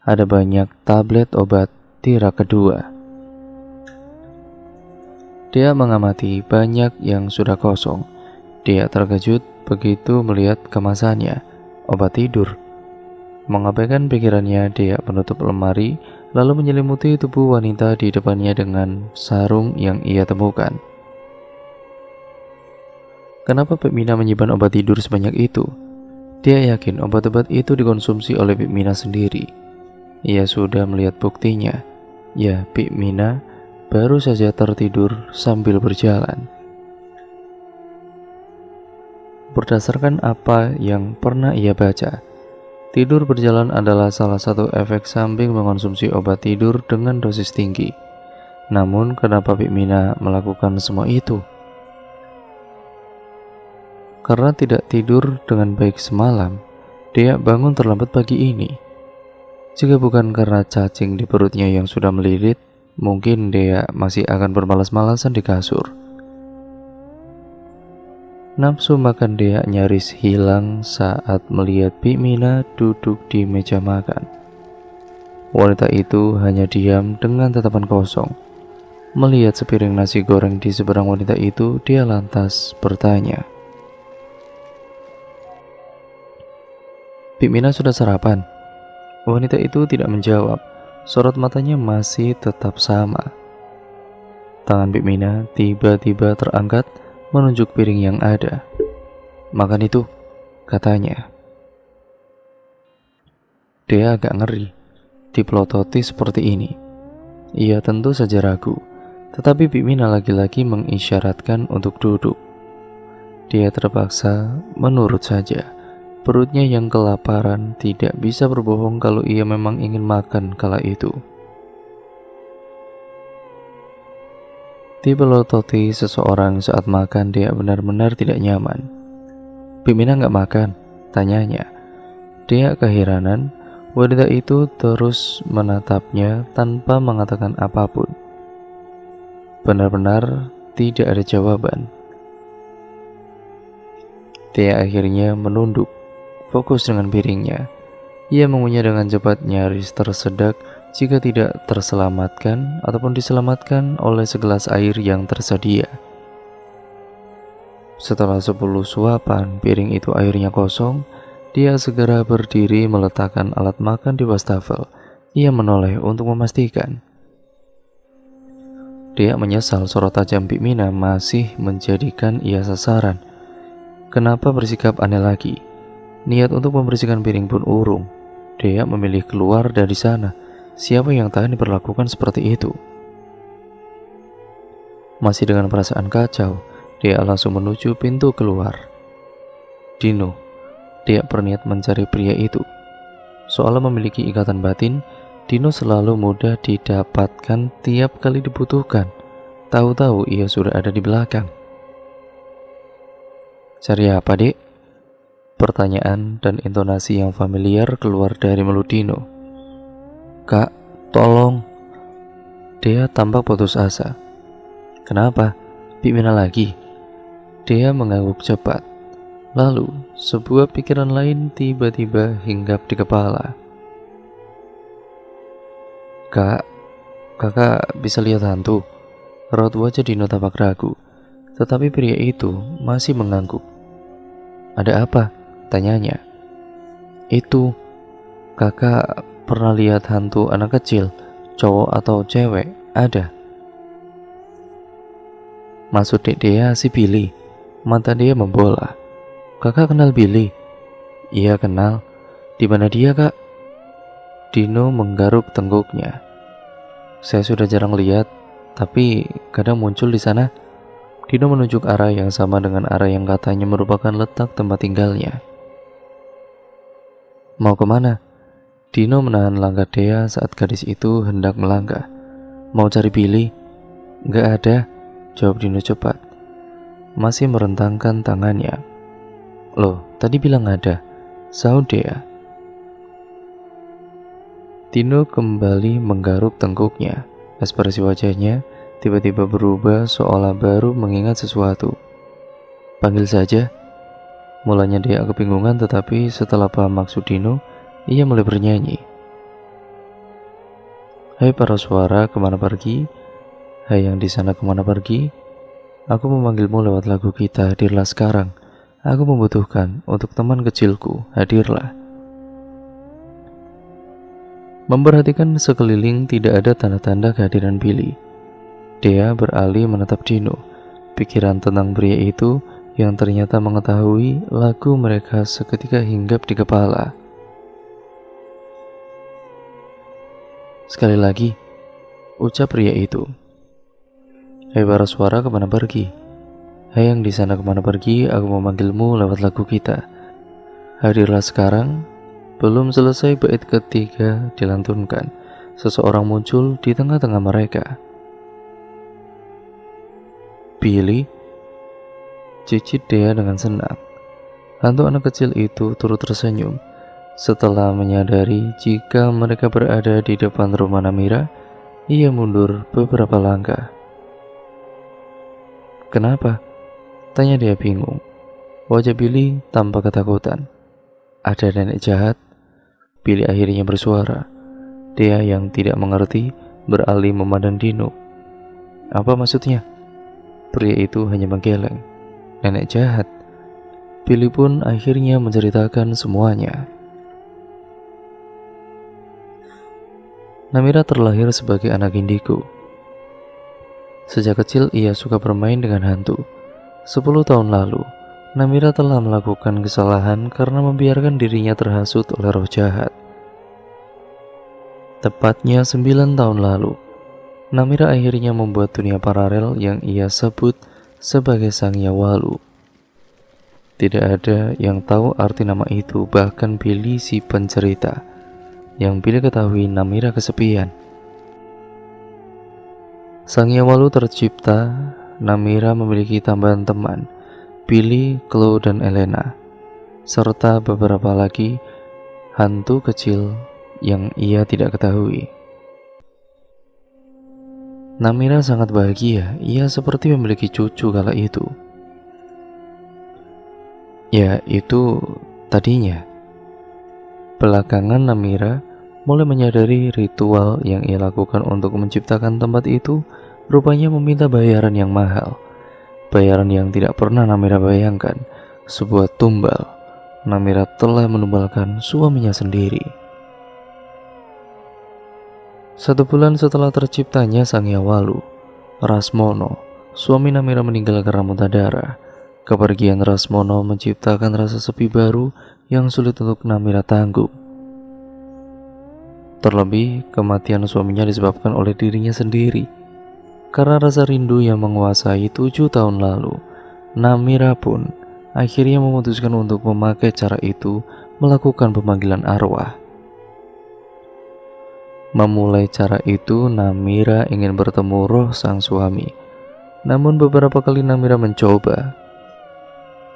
Ada banyak tablet obat di rak kedua. Dia mengamati banyak yang sudah kosong. Dia terkejut begitu melihat kemasannya, obat tidur. Mengabaikan pikirannya, dia menutup lemari, lalu menyelimuti tubuh wanita di depannya dengan sarung yang ia temukan. Kenapa Bik Mina menyimpan obat tidur sebanyak itu? Dia yakin obat-obat itu dikonsumsi oleh Bik Mina sendiri. Ia sudah melihat buktinya. Ya, Bik Mina baru saja tertidur sambil berjalan. Berdasarkan apa yang pernah ia baca, tidur berjalan adalah salah satu efek samping mengonsumsi obat tidur dengan dosis tinggi. Namun, kenapa Bik Mina melakukan semua itu? Karena tidak tidur dengan baik semalam, dia bangun terlambat pagi ini. Jika bukan karena cacing di perutnya yang sudah melilit, mungkin dia masih akan bermalas-malasan di kasur. Nafsu makan dia nyaris hilang saat melihat Bik Mina duduk di meja makan. Wanita itu hanya diam dengan tatapan kosong. Melihat sepiring nasi goreng di seberang wanita itu, dia lantas bertanya, "Bik Mina sudah sarapan?" Wanita itu tidak menjawab. Sorot matanya masih tetap sama. Tangan Bik Mina tiba-tiba terangkat menunjuk piring yang ada. "Makan itu," katanya. Dia agak ngeri dipelototi seperti ini. Ia tentu saja ragu, tetapi Bik Mina lagi-lagi mengisyaratkan untuk duduk. Dia terpaksa menurut saja. Perutnya yang kelaparan tidak bisa berbohong kalau ia memang ingin makan kala itu. Dipelototi seseorang saat makan, dia benar-benar tidak nyaman. "Bik Mina nggak makan?" tanyanya. Dia keheranan. Wanita itu terus menatapnya tanpa mengatakan apapun. Benar-benar tidak ada jawaban. Dia akhirnya menunduk, fokus dengan piringnya. Ia mengunyah dengan cepat, nyaris tersedak jika tidak terselamatkan ataupun diselamatkan oleh segelas air yang tersedia. Setelah 10 suapan piring itu airnya kosong, dia segera berdiri meletakkan alat makan di wastafel. Ia menoleh untuk memastikan. Dia menyesal sorot tajam Bik Mina masih menjadikan ia sasaran. Kenapa bersikap aneh lagi? Niat untuk membersihkan piring pun urung. Dia memilih keluar dari sana. Siapa yang tahan diperlakukan seperti itu? Masih dengan perasaan kacau, dia langsung menuju pintu keluar. Dino, dia berniat mencari pria itu. Soal memiliki ikatan batin, Dino selalu mudah didapatkan tiap kali dibutuhkan. Tahu-tahu ia sudah ada di belakang. "Cari apa, Dek?" Pertanyaan dan intonasi yang familiar keluar dari mulut Dino. "Kak, tolong." Dia tampak putus asa. "Kenapa? Bik Mina lagi?" Dia mengangguk cepat. Lalu, sebuah pikiran lain tiba-tiba hinggap di kepala. "Kak, kakak bisa lihat hantu?" Raut wajah Dino tampak ragu, tetapi pria itu masih mengangguk. "Ada apa?" tanyanya. "Itu, kakak pernah lihat hantu anak kecil, cowok atau cewek? Ada?" Maksud dek dia si Billy. Mata dia membola. "Kakak kenal Billy?" "Iya kenal." "Di mana dia, Kak?" Dino menggaruk tengguknya. "Saya sudah jarang lihat, tapi kadang muncul di sana." Dino menunjuk arah yang sama dengan arah yang katanya merupakan letak tempat tinggalnya. Mau kemana? Dino menahan langkah Dea saat gadis itu hendak melangkah. Mau cari Billy? Nggak ada, jawab Dino cepat, masih merentangkan tangannya. Loh, tadi bilang ada, sahut Dea. Dino kembali menggaruk tengkuknya. Ekspresi wajahnya tiba-tiba berubah seolah baru mengingat sesuatu. Panggil saja. Mulanya Dea kebingungan, tetapi setelah paham maksud Dino, ia mulai bernyanyi. Hai para suara, kemana pergi? Hai yang di sana, kemana pergi? Aku memanggilmu lewat lagu kita, hadirlah sekarang. Aku membutuhkan untuk teman kecilku, hadirlah. Memperhatikan sekeliling, tidak ada tanda-tanda kehadiran Billy. Dea beralih menatap Dino. Pikiran tentang pria itu yang ternyata mengetahui lagu mereka seketika hinggap di kepala. Sekali lagi, ucap pria itu. Hai para suara, kemana pergi? Hai yang di sana, kemana pergi? Aku memanggilmu lewat lagu kita. Hadirlah sekarang. Belum selesai bait ketiga dilantunkan, seseorang muncul di tengah-tengah mereka. Billy, cicit Dea dengan senang. Hantu anak kecil itu turut tersenyum setelah menyadari jika mereka berada di depan rumah Namira. Ia mundur beberapa langkah. Kenapa? Tanya Dea bingung. Wajah Billy tampak ketakutan. Ada nenek jahat? Billy akhirnya bersuara. Dea yang tidak mengerti beralih memandang Dino. Apa maksudnya? Pria itu hanya menggeleng. Nenek jahat. Billy pun akhirnya menceritakan semuanya. Namira terlahir sebagai anak indigo. Sejak kecil ia suka bermain dengan hantu. 10 tahun lalu, Namira telah melakukan kesalahan karena membiarkan dirinya terhasut oleh roh jahat. Tepatnya 9 tahun lalu, Namira akhirnya membuat dunia paralel yang ia sebut sebagai Sang Yawalu. Tidak ada yang tahu arti nama itu, bahkan Billy si pencerita. Yang Billy ketahui, Namira kesepian. Sang Yawalu tercipta, Namira memiliki tambahan teman, Billy, Chloe, dan Elena, serta beberapa lagi hantu kecil yang ia tidak ketahui. Namira sangat bahagia, ia seperti memiliki cucu kala itu. Ya, itu tadinya. Belakangan Namira mulai menyadari ritual yang ia lakukan untuk menciptakan tempat itu rupanya meminta bayaran yang mahal. Bayaran yang tidak pernah Namira bayangkan, sebuah tumbal. Namira telah menumbalkan suaminya sendiri. 1 bulan setelah terciptanya Sang Yawalu, Rasmono, suami Namira meninggal karena muntah darah. Kepergian Rasmono menciptakan rasa sepi baru yang sulit untuk Namira tanggung. Terlebih, kematian suaminya disebabkan oleh dirinya sendiri. Karena rasa rindu yang menguasai 7 tahun lalu, Namira pun akhirnya memutuskan untuk memakai cara itu melakukan pemanggilan arwah. Memulai cara itu, Namira ingin bertemu roh sang suami. Namun beberapa kali Namira mencoba.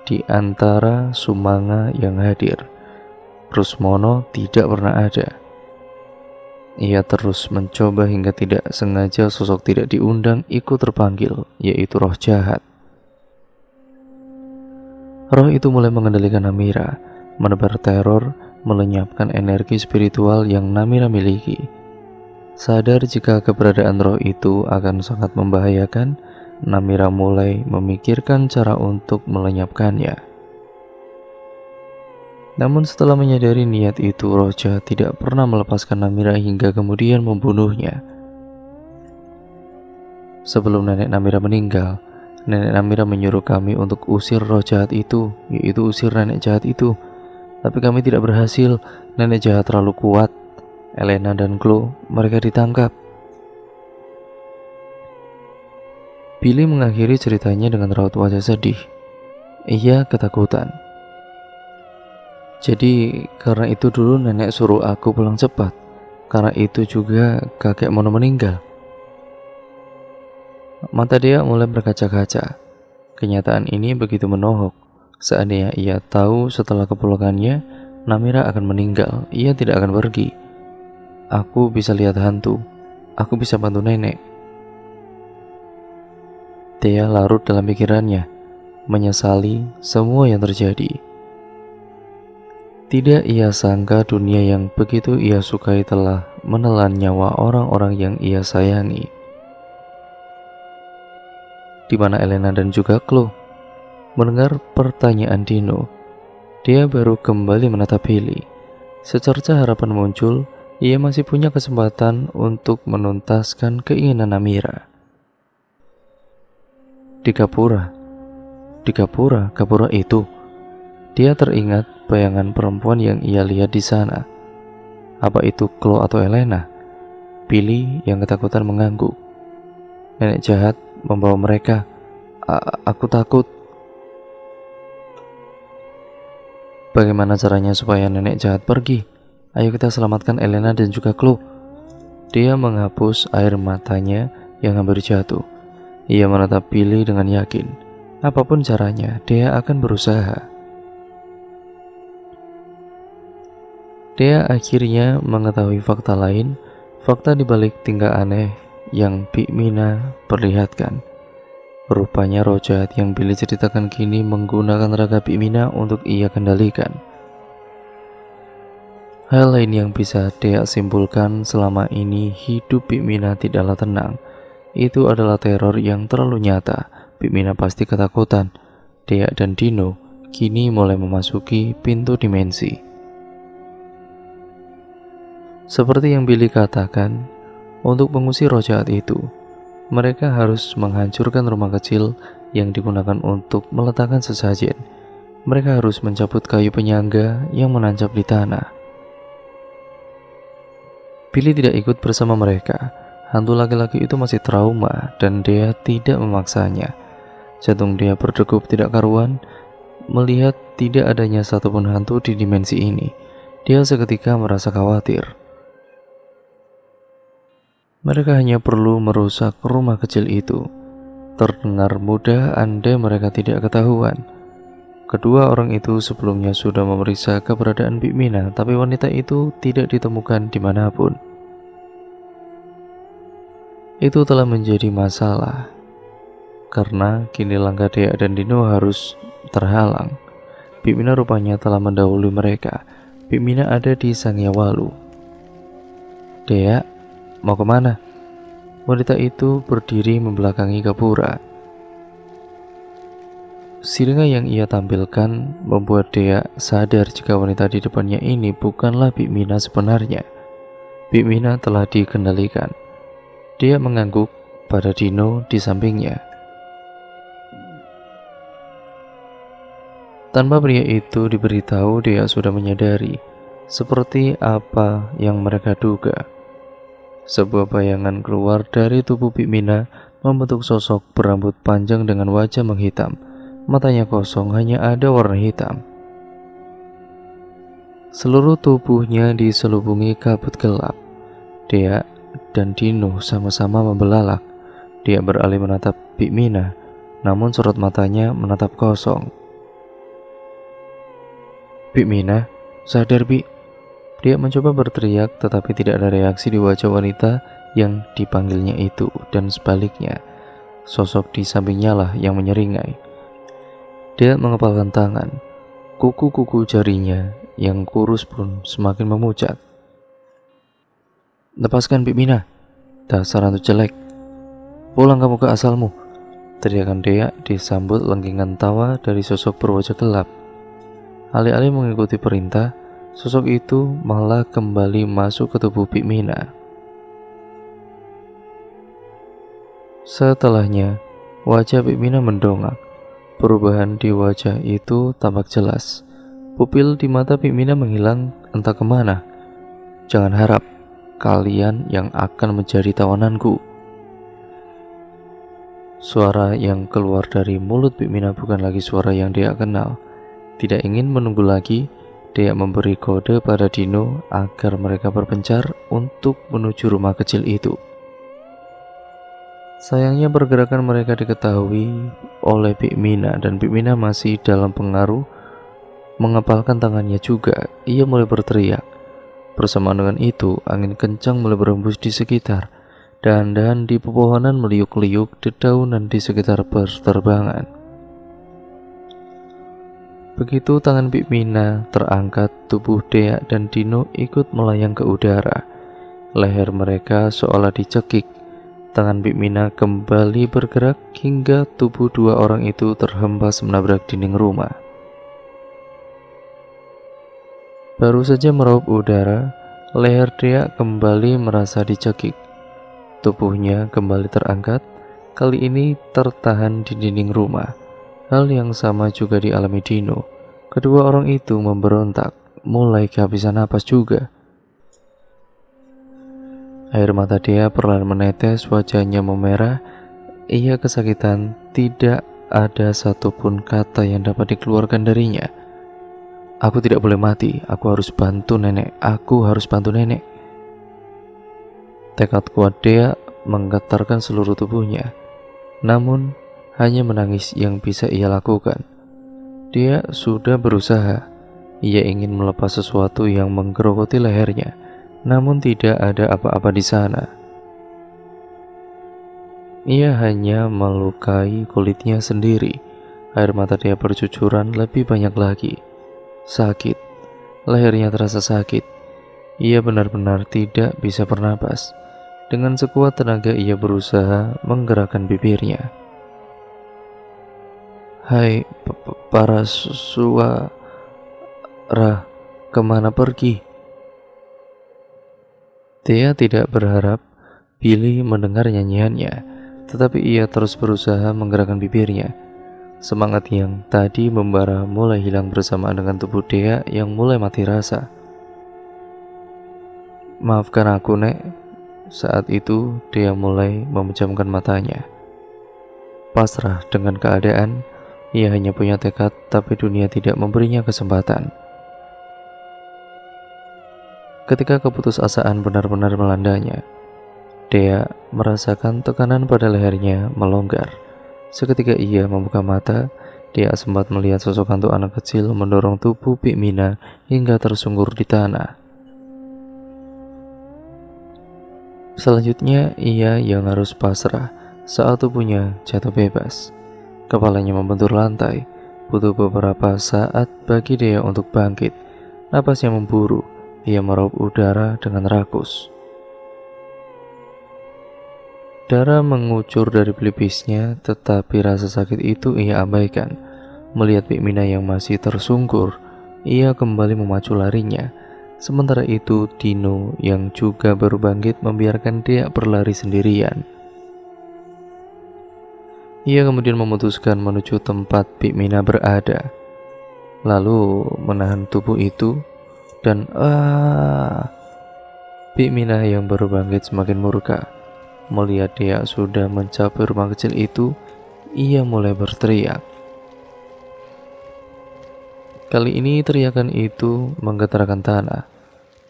Di antara Sumanga yang hadir, Rusmono tidak pernah ada. Ia terus mencoba hingga tidak sengaja sosok tidak diundang ikut terpanggil, yaitu roh jahat. Roh itu mulai mengendalikan Namira, menebar teror, melenyapkan energi spiritual yang Namira miliki. Sadar jika keberadaan roh itu akan sangat membahayakan, Namira mulai memikirkan cara untuk melenyapkannya. Namun setelah menyadari niat itu, roh jahat tidak pernah melepaskan Namira hingga kemudian membunuhnya. Sebelum nenek Namira meninggal, nenek Namira menyuruh kami untuk usir roh jahat itu, yaitu usir nenek jahat itu. Tapi kami tidak berhasil, nenek jahat terlalu kuat. Elena dan Chloe, mereka ditangkap. Billy mengakhiri ceritanya dengan raut wajah sedih. Ia ketakutan. Jadi karena itu dulu nenek suruh aku pulang cepat. Karena itu juga kakek Mono meninggal. Mata dia mulai berkaca-kaca. Kenyataan ini begitu menohok. Seandainya ia tahu setelah kepulangannya Namira akan meninggal, ia tidak akan pergi. Aku bisa lihat hantu. Aku bisa bantu nenek. Dia larut dalam pikirannya, menyesali semua yang terjadi. Tidak ia sangka dunia yang begitu ia sukai telah menelan nyawa orang-orang yang ia sayangi. Di mana Elena dan juga Chloe? Mendengar pertanyaan Dino, dia baru kembali menatap Billy. Secerca harapan muncul, ia masih punya kesempatan untuk menuntaskan keinginan Namira. Di Gapura itu, dia teringat bayangan perempuan yang ia lihat di sana. Apa itu Chloe atau Elena? Billy yang ketakutan mengangguk. Nenek jahat membawa mereka. Aku takut. Bagaimana caranya supaya nenek jahat pergi? Ayo kita selamatkan Elena dan juga Chloe. Dia menghapus air matanya yang hampir jatuh. Ia menatap Billy dengan yakin. Apapun caranya, dia akan berusaha. Dia akhirnya mengetahui fakta lain, fakta dibalik tingkah aneh yang Bik Mina perlihatkan. Rupanya roh jahat yang Billy ceritakan kini menggunakan raga Bik Mina untuk ia kendalikan. Hal lain yang bisa dia simpulkan selama ini hidup Bik Mina tidaklah tenang. Itu adalah teror yang terlalu nyata. Bik Mina pasti ketakutan. Dia dan Dino kini mulai memasuki pintu dimensi. Seperti yang Billy katakan, untuk mengusir roh jahat itu, mereka harus menghancurkan rumah kecil yang digunakan untuk meletakkan sesajen. Mereka harus mencabut kayu penyangga yang menancap di tanah. Billy tidak ikut bersama mereka. Hantu laki-laki itu masih trauma dan dia tidak memaksanya. Jantung dia berdegup tidak karuan melihat tidak adanya satupun hantu di dimensi ini. Dia seketika merasa khawatir. Mereka hanya perlu merusak rumah kecil itu. Terdengar mudah andai mereka tidak ketahuan. Kedua orang itu sebelumnya sudah memeriksa keberadaan Bik Mina, tapi wanita itu tidak ditemukan dimanapun. Itu telah menjadi masalah, karena kini langkah Dea dan Dino harus terhalang. Bik Mina rupanya telah mendahului mereka. Bik Mina ada di Sangyawalu. Dea, mau kemana? Wanita itu berdiri membelakangi Gapura. Sirine yang ia tampilkan membuat Dea sadar jika wanita di depannya ini bukanlah Bik Mina sebenarnya. Bik Mina telah dikendalikan. Dia mengangguk pada Dino di sampingnya. Tanpa pria itu diberitahu, Dea sudah menyadari seperti apa yang mereka duga. Sebuah bayangan keluar dari tubuh Bik Mina membentuk sosok berambut panjang dengan wajah menghitam. Matanya kosong, hanya ada warna hitam. Seluruh tubuhnya diselubungi kabut gelap. Dea dan Dino sama-sama membelalak. Dia beralih menatap Bik Mina, namun sorot matanya menatap kosong. Bik Mina, sadar Bik. Dia mencoba berteriak tetapi tidak ada reaksi di wajah wanita yang dipanggilnya itu, dan sebaliknya, sosok di sampingnya lah yang menyeringai. Dia mengepalkan tangan, kuku-kuku jarinya yang kurus pun semakin memucat. Lepaskan Bik Mina, dasar hantu jelek. Pulang kamu ke asalmu. Teriakan Dea disambut lengkingan tawa dari sosok berwajah gelap. Alih-alih mengikuti perintah, sosok itu malah kembali masuk ke tubuh Bik Mina. Setelahnya, wajah Bik Mina mendongak. Perubahan di wajah itu tampak jelas. Pupil di mata Bik Mina menghilang entah kemana. Jangan harap kalian yang akan menjadi tawananku. Suara yang keluar dari mulut Bik Mina bukan lagi suara yang dia kenal. Tidak ingin menunggu lagi, Dia memberi kode pada Dino agar mereka berpencar untuk menuju rumah kecil itu. Sayangnya pergerakan mereka diketahui oleh Bik Mina dan Bik Mina masih dalam pengaruh mengepalkan tangannya juga. Ia mulai berteriak. Bersamaan dengan itu, angin kencang mulai berhembus di sekitar. Dahan-dahan di pepohonan meliuk-liuk, dedaunan di sekitar berterbangan. Begitu tangan Bik Mina terangkat, tubuh Dea dan Dino ikut melayang ke udara. Leher mereka seolah dicekik. Tangan Bik Mina kembali bergerak hingga tubuh dua orang itu terhempas menabrak dinding rumah. Baru saja meraup udara, leher Dea kembali merasa dicekik. Tubuhnya kembali terangkat, kali ini tertahan di dinding rumah. Hal yang sama juga dialami Dino. Kedua orang itu memberontak, mulai kehabisan napas juga. Air mata Dea perlahan menetes, wajahnya memerah. Ia kesakitan, tidak ada satupun kata yang dapat dikeluarkan darinya. Aku tidak boleh mati, aku harus bantu nenek, aku harus bantu nenek. Tekad kuat Dea menggetarkan seluruh tubuhnya. Namun, hanya menangis yang bisa ia lakukan. Dia sudah berusaha. Ia ingin melepas sesuatu yang menggerogoti lehernya, namun tidak ada apa-apa di sana. Ia hanya melukai kulitnya sendiri. Air mata Dia bercucuran lebih banyak lagi. Sakit. Lehernya terasa sakit. Ia benar-benar tidak bisa bernapas. Dengan sekuat tenaga ia berusaha menggerakkan bibirnya. Hai, para suara, kemana pergi? Dia tidak berharap Billy mendengar nyanyiannya, tetapi ia terus berusaha menggerakkan bibirnya. Semangat yang tadi membara mulai hilang bersamaan dengan tubuh Dea yang mulai mati rasa. Maafkan aku, Nek. Saat itu Dea mulai memejamkan matanya. Pasrah dengan keadaan, ia hanya punya tekad, tapi dunia tidak memberinya kesempatan. Ketika keputusasaan benar-benar melandanya, Dea merasakan tekanan pada lehernya melonggar. Seketika ia membuka mata, dia sempat melihat sosok hantu anak kecil mendorong tubuh Bik Mina hingga tersungkur di tanah. Selanjutnya ia yang harus pasrah saat tubuhnya jatuh bebas. Kepalanya membentur lantai. Butuh beberapa saat bagi Dea untuk bangkit. Napasnya memburu. Ia meraup udara dengan rakus. Darah mengucur dari pelipisnya, tetapi rasa sakit itu ia abaikan. Melihat Bik Mina yang masih tersungkur, ia kembali memacu larinya. Sementara itu Dino yang juga baru bangkit membiarkan Dea berlari sendirian. Ia kemudian memutuskan menuju tempat Bik Mina berada, lalu menahan tubuh itu dan Bik Mina yang baru bangkit semakin murka. Melihat Dea sudah mencapai rumah kecil itu, ia mulai berteriak. Kali ini teriakan itu menggetarkan tanah.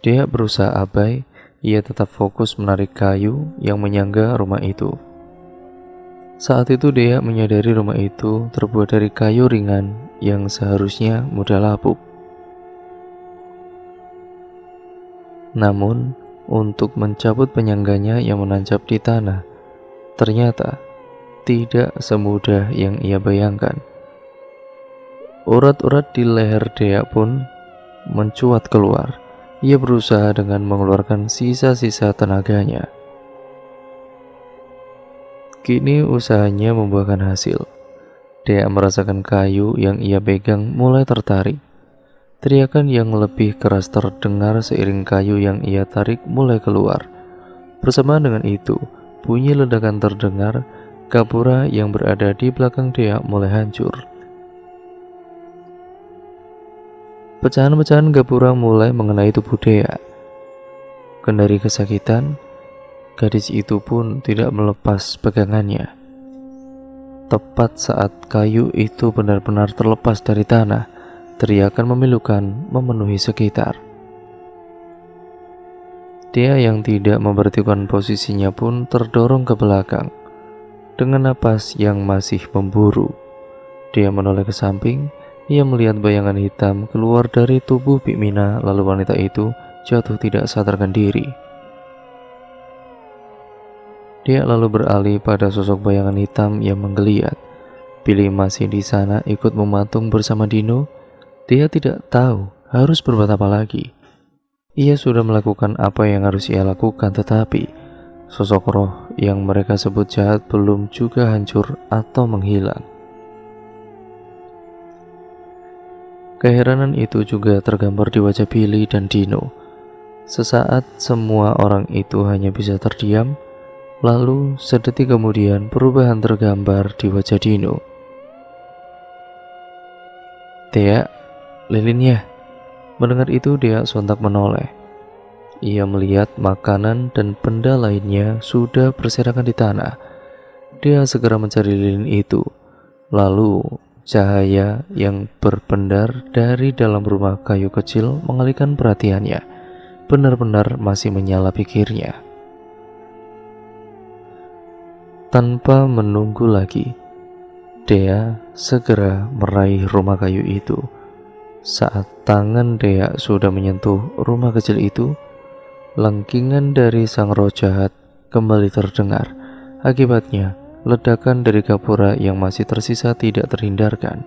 Dea berusaha abai, ia tetap fokus menarik kayu yang menyangga rumah itu. Saat itu Dea menyadari rumah itu terbuat dari kayu ringan yang seharusnya mudah lapuk. Namun, untuk mencabut penyangganya yang menancap di tanah, ternyata tidak semudah yang ia bayangkan. Urat-urat di leher Dea pun mencuat keluar. Ia berusaha dengan mengeluarkan sisa-sisa tenaganya. Kini usahanya membuahkan hasil. Dea merasakan kayu yang ia pegang mulai tertarik. Teriakan yang lebih keras terdengar seiring kayu yang ia tarik mulai keluar. Bersamaan dengan itu, bunyi ledakan terdengar. Gapura yang berada di belakang Dea mulai hancur. Pecahan-pecahan gapura mulai mengenai tubuh Dea. Kendari kesakitan, gadis itu pun tidak melepas pegangannya. Tepat saat kayu itu benar-benar terlepas dari tanah, teriakan memilukan memenuhi sekitar. Dia yang tidak memperhatikan posisinya pun terdorong ke belakang. Dengan napas yang masih memburu, dia menoleh ke samping. Ia melihat bayangan hitam keluar dari tubuh Bik Mina, lalu wanita itu jatuh tidak sadarkan diri. Dia lalu beralih pada sosok bayangan hitam yang menggeliat. Billy masih di sana ikut mematung bersama Dino. Dia tidak tahu harus berbuat apa lagi. Ia sudah melakukan apa yang harus ia lakukan, tetapi sosok roh yang mereka sebut jahat belum juga hancur atau menghilang. Keheranan itu juga tergambar di wajah Billy dan Dino. Sesaat semua orang itu hanya bisa terdiam, lalu sedetik kemudian perubahan tergambar di wajah Dino. "Dea, lilin ya?" Mendengar itu dia sontak menoleh. Ia melihat makanan dan benda lainnya sudah berserakan di tanah. Dia segera mencari lilin itu. Lalu cahaya yang berpendar dari dalam rumah kayu kecil mengalihkan perhatiannya. Benar-benar masih menyala pikirnya. Tanpa menunggu lagi, Dea segera meraih rumah kayu itu. Saat tangan Dea sudah menyentuh rumah kecil itu, lengkingan dari sang roh jahat kembali terdengar. Akibatnya, ledakan dari gapura yang masih tersisa tidak terhindarkan.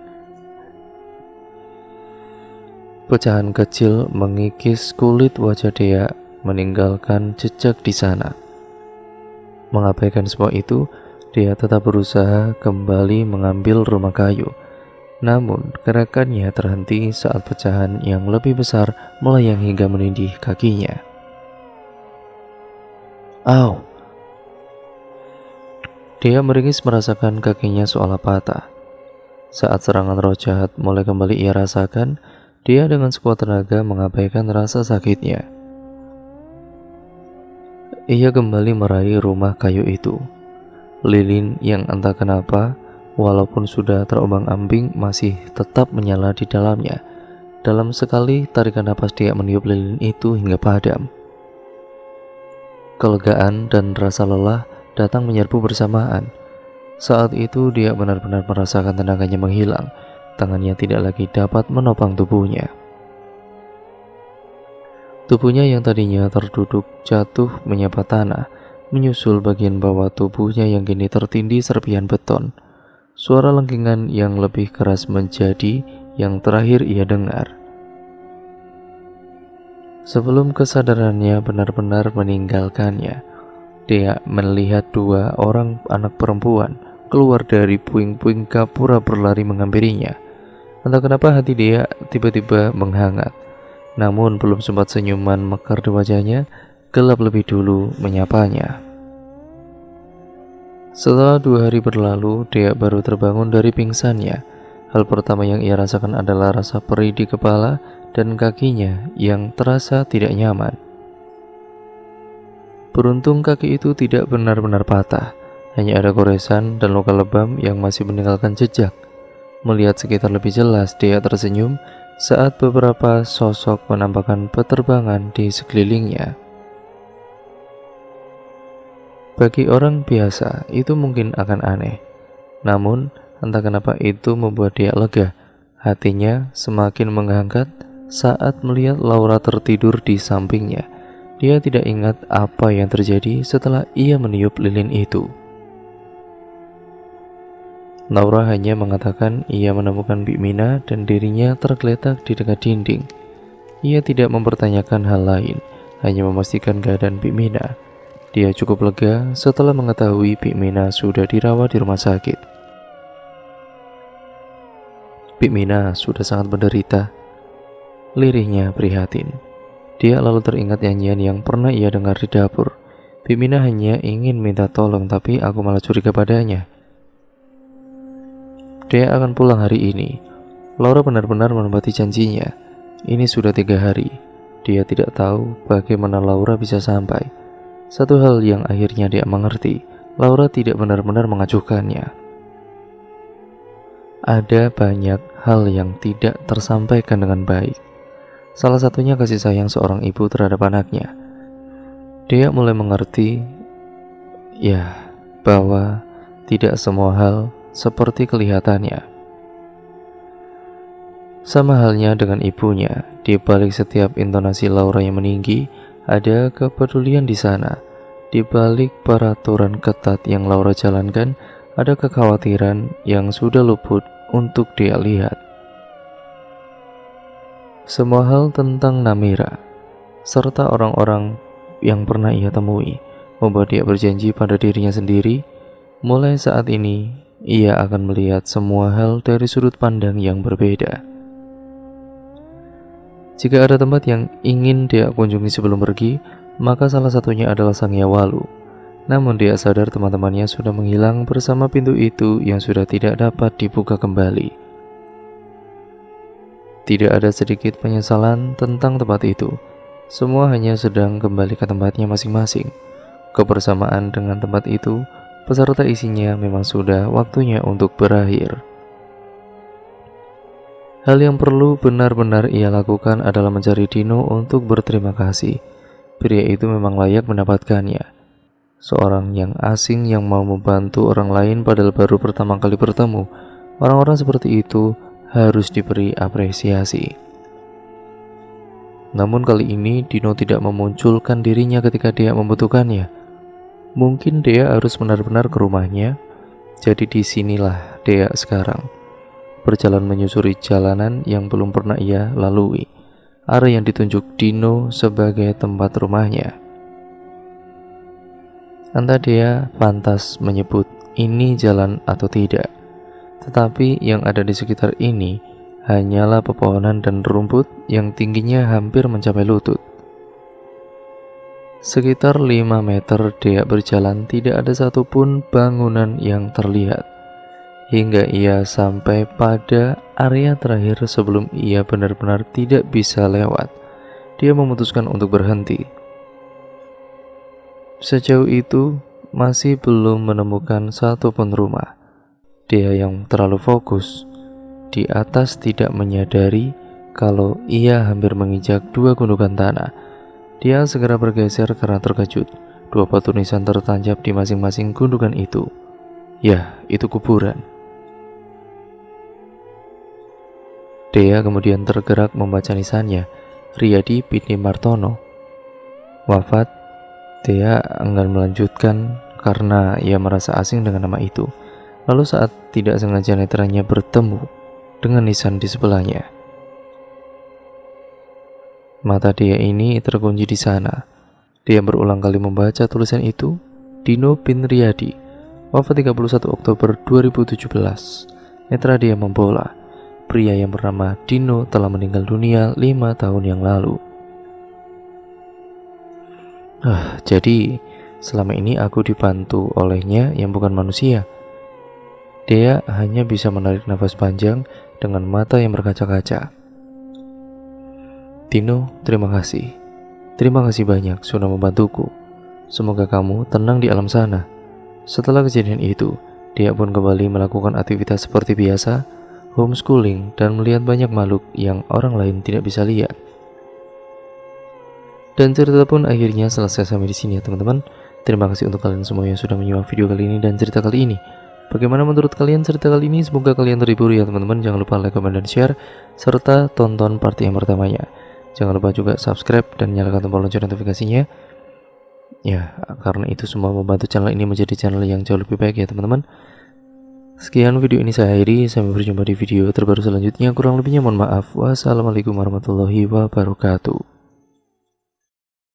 Pecahan kecil mengikis kulit wajah Dea, meninggalkan jejak di sana. Mengabaikan semua itu, dia tetap berusaha kembali mengambil rumah kayu. Namun, gerakannya terhenti saat pecahan yang lebih besar melayang hingga menindih kakinya. "Au!" Dia meringis merasakan kakinya seolah patah. Saat serangan roh jahat mulai kembali ia rasakan, dia dengan sekuat tenaga mengabaikan rasa sakitnya. Ia kembali meraih rumah kayu itu. Lilin yang entah kenapa, walaupun sudah terombang-ambing, masih tetap menyala di dalamnya. Dalam sekali tarikan napas dia meniup lilin itu hingga padam. Kelegaan dan rasa lelah datang menyerbu bersamaan. Saat itu dia benar-benar merasakan tenaganya menghilang. Tangannya tidak lagi dapat menopang tubuhnya. Tubuhnya yang tadinya terduduk jatuh menyapa tanah, menyusul bagian bawah tubuhnya yang kini tertindih serpihan beton. Suara lengkingan yang lebih keras menjadi yang terakhir ia dengar. Sebelum kesadarannya benar-benar meninggalkannya, dia melihat dua orang anak perempuan keluar dari puing-puing gapura berlari menghampirinya. Entah kenapa hati dia tiba-tiba menghangat. Namun belum sempat senyuman mekar di wajahnya, gelap lebih dulu menyapanya. Setelah 2 hari berlalu, dia baru terbangun dari pingsannya. Hal pertama yang ia rasakan adalah rasa perih di kepala dan kakinya yang terasa tidak nyaman. Beruntung kaki itu tidak benar-benar patah, hanya ada goresan dan luka lebam yang masih meninggalkan jejak. Melihat sekitar lebih jelas, dia tersenyum saat beberapa sosok menampakkan penerbangan di sekelilingnya. Bagi orang biasa, itu mungkin akan aneh. Namun, entah kenapa itu membuat dia lega. Hatinya semakin mengangkat saat melihat Laura tertidur di sampingnya. Dia tidak ingat apa yang terjadi setelah ia meniup lilin itu. Laura hanya mengatakan ia menemukan Bik Mina dan dirinya tergeletak di dekat dinding. Ia tidak mempertanyakan hal lain, hanya memastikan keadaan Bik Mina. Dia cukup lega setelah mengetahui Bik Mina sudah dirawat di rumah sakit. Bik Mina sudah sangat menderita. Lirihnya prihatin. Dia lalu teringat nyanyian yang pernah ia dengar di dapur. Bik Mina hanya ingin minta tolong, tapi aku malah curiga padanya. Dia akan pulang hari ini. Laura benar-benar menepati janjinya. Ini sudah 3 hari. Dia tidak tahu bagaimana Laura bisa sampai. Satu hal yang akhirnya dia mengerti, Laura tidak benar-benar mengacuhkannya. Ada banyak hal yang tidak tersampaikan dengan baik. Salah satunya kasih sayang seorang ibu terhadap anaknya. Dia mulai mengerti, ya, bahwa tidak semua hal seperti kelihatannya. Sama halnya dengan ibunya, di balik setiap intonasi Laura yang meninggi, ada kepedulian di sana. Di balik peraturan ketat yang Laura jalankan, ada kekhawatiran yang sudah luput untuk dia lihat. Semua hal tentang Namira, serta orang-orang yang pernah ia temui, membuat dia berjanji pada dirinya sendiri, mulai saat ini, ia akan melihat semua hal dari sudut pandang yang berbeda. Jika ada tempat yang ingin dia kunjungi sebelum pergi, maka salah satunya adalah Sangyawalu. Namun dia sadar teman-temannya sudah menghilang bersama pintu itu yang sudah tidak dapat dibuka kembali. Tidak ada sedikit penyesalan tentang tempat itu. Semua hanya sedang kembali ke tempatnya masing-masing. Kebersamaan dengan tempat itu, beserta isinya memang sudah waktunya untuk berakhir. Hal yang perlu benar-benar ia lakukan adalah mencari Dino untuk berterima kasih. Pria itu memang layak mendapatkannya. Seorang yang asing yang mau membantu orang lain padahal baru pertama kali bertemu. Orang-orang seperti itu harus diberi apresiasi. Namun kali ini Dino tidak memunculkan dirinya ketika dia membutuhkannya. Mungkin dia harus benar-benar ke rumahnya. Jadi disinilah dia sekarang, berjalan menyusuri jalanan yang belum pernah ia lalui, area yang ditunjuk Dino sebagai tempat rumahnya. Entah dia pantas menyebut ini jalan atau tidak, tetapi yang ada di sekitar ini hanyalah pepohonan dan rumput yang tingginya hampir mencapai lutut. Sekitar 5 meter dia berjalan, tidak ada satupun bangunan yang terlihat. Hingga ia sampai pada area terakhir sebelum ia benar-benar tidak bisa lewat. Dia memutuskan untuk berhenti. Sejauh itu masih belum menemukan satupun rumah. Dia yang terlalu fokus di atas tidak menyadari kalau ia hampir menginjak 2 gundukan tanah. Dia segera bergeser karena terkejut. 2 batu nisan tertancap di masing-masing gundukan itu. Ya, itu kuburan. Dea kemudian tergerak membaca nisannya, Riyadi Pini Martono. Wafat. Dea enggan melanjutkan karena ia merasa asing dengan nama itu. Lalu saat tidak sengaja netranya bertemu dengan nisan di sebelahnya. Mata Dea ini terkunci di sana. Dia berulang kali membaca tulisan itu. Dino bin Riyadi, wafat 31 Oktober 2017. Netra dia membola. Pria yang bernama Dino telah meninggal dunia 5 tahun yang lalu. Jadi selama ini aku dibantu olehnya yang bukan manusia. Dia hanya bisa menarik nafas panjang dengan mata yang berkaca-kaca. Dino, terima kasih. Terima kasih banyak sudah membantuku. Semoga kamu tenang di alam sana. Setelah kejadian itu, dia pun kembali melakukan aktivitas seperti biasa, homeschooling, dan melihat banyak makhluk yang orang lain tidak bisa lihat. Dan cerita pun akhirnya selesai sampai di sini ya teman-teman. Terima kasih untuk kalian semua yang sudah menyimak video kali ini dan cerita kali ini. Bagaimana menurut kalian cerita kali ini? Semoga kalian terhibur ya teman-teman. Jangan lupa like, comment, dan share, serta tonton part yang pertamanya. Jangan lupa juga subscribe dan nyalakan tombol lonceng notifikasinya. Ya, karena itu semua membantu channel ini menjadi channel yang jauh lebih baik ya teman-teman. Sekian video ini saya akhiri, sampai berjumpa di video terbaru selanjutnya. Kurang lebihnya mohon maaf. Wassalamualaikum warahmatullahi wabarakatuh.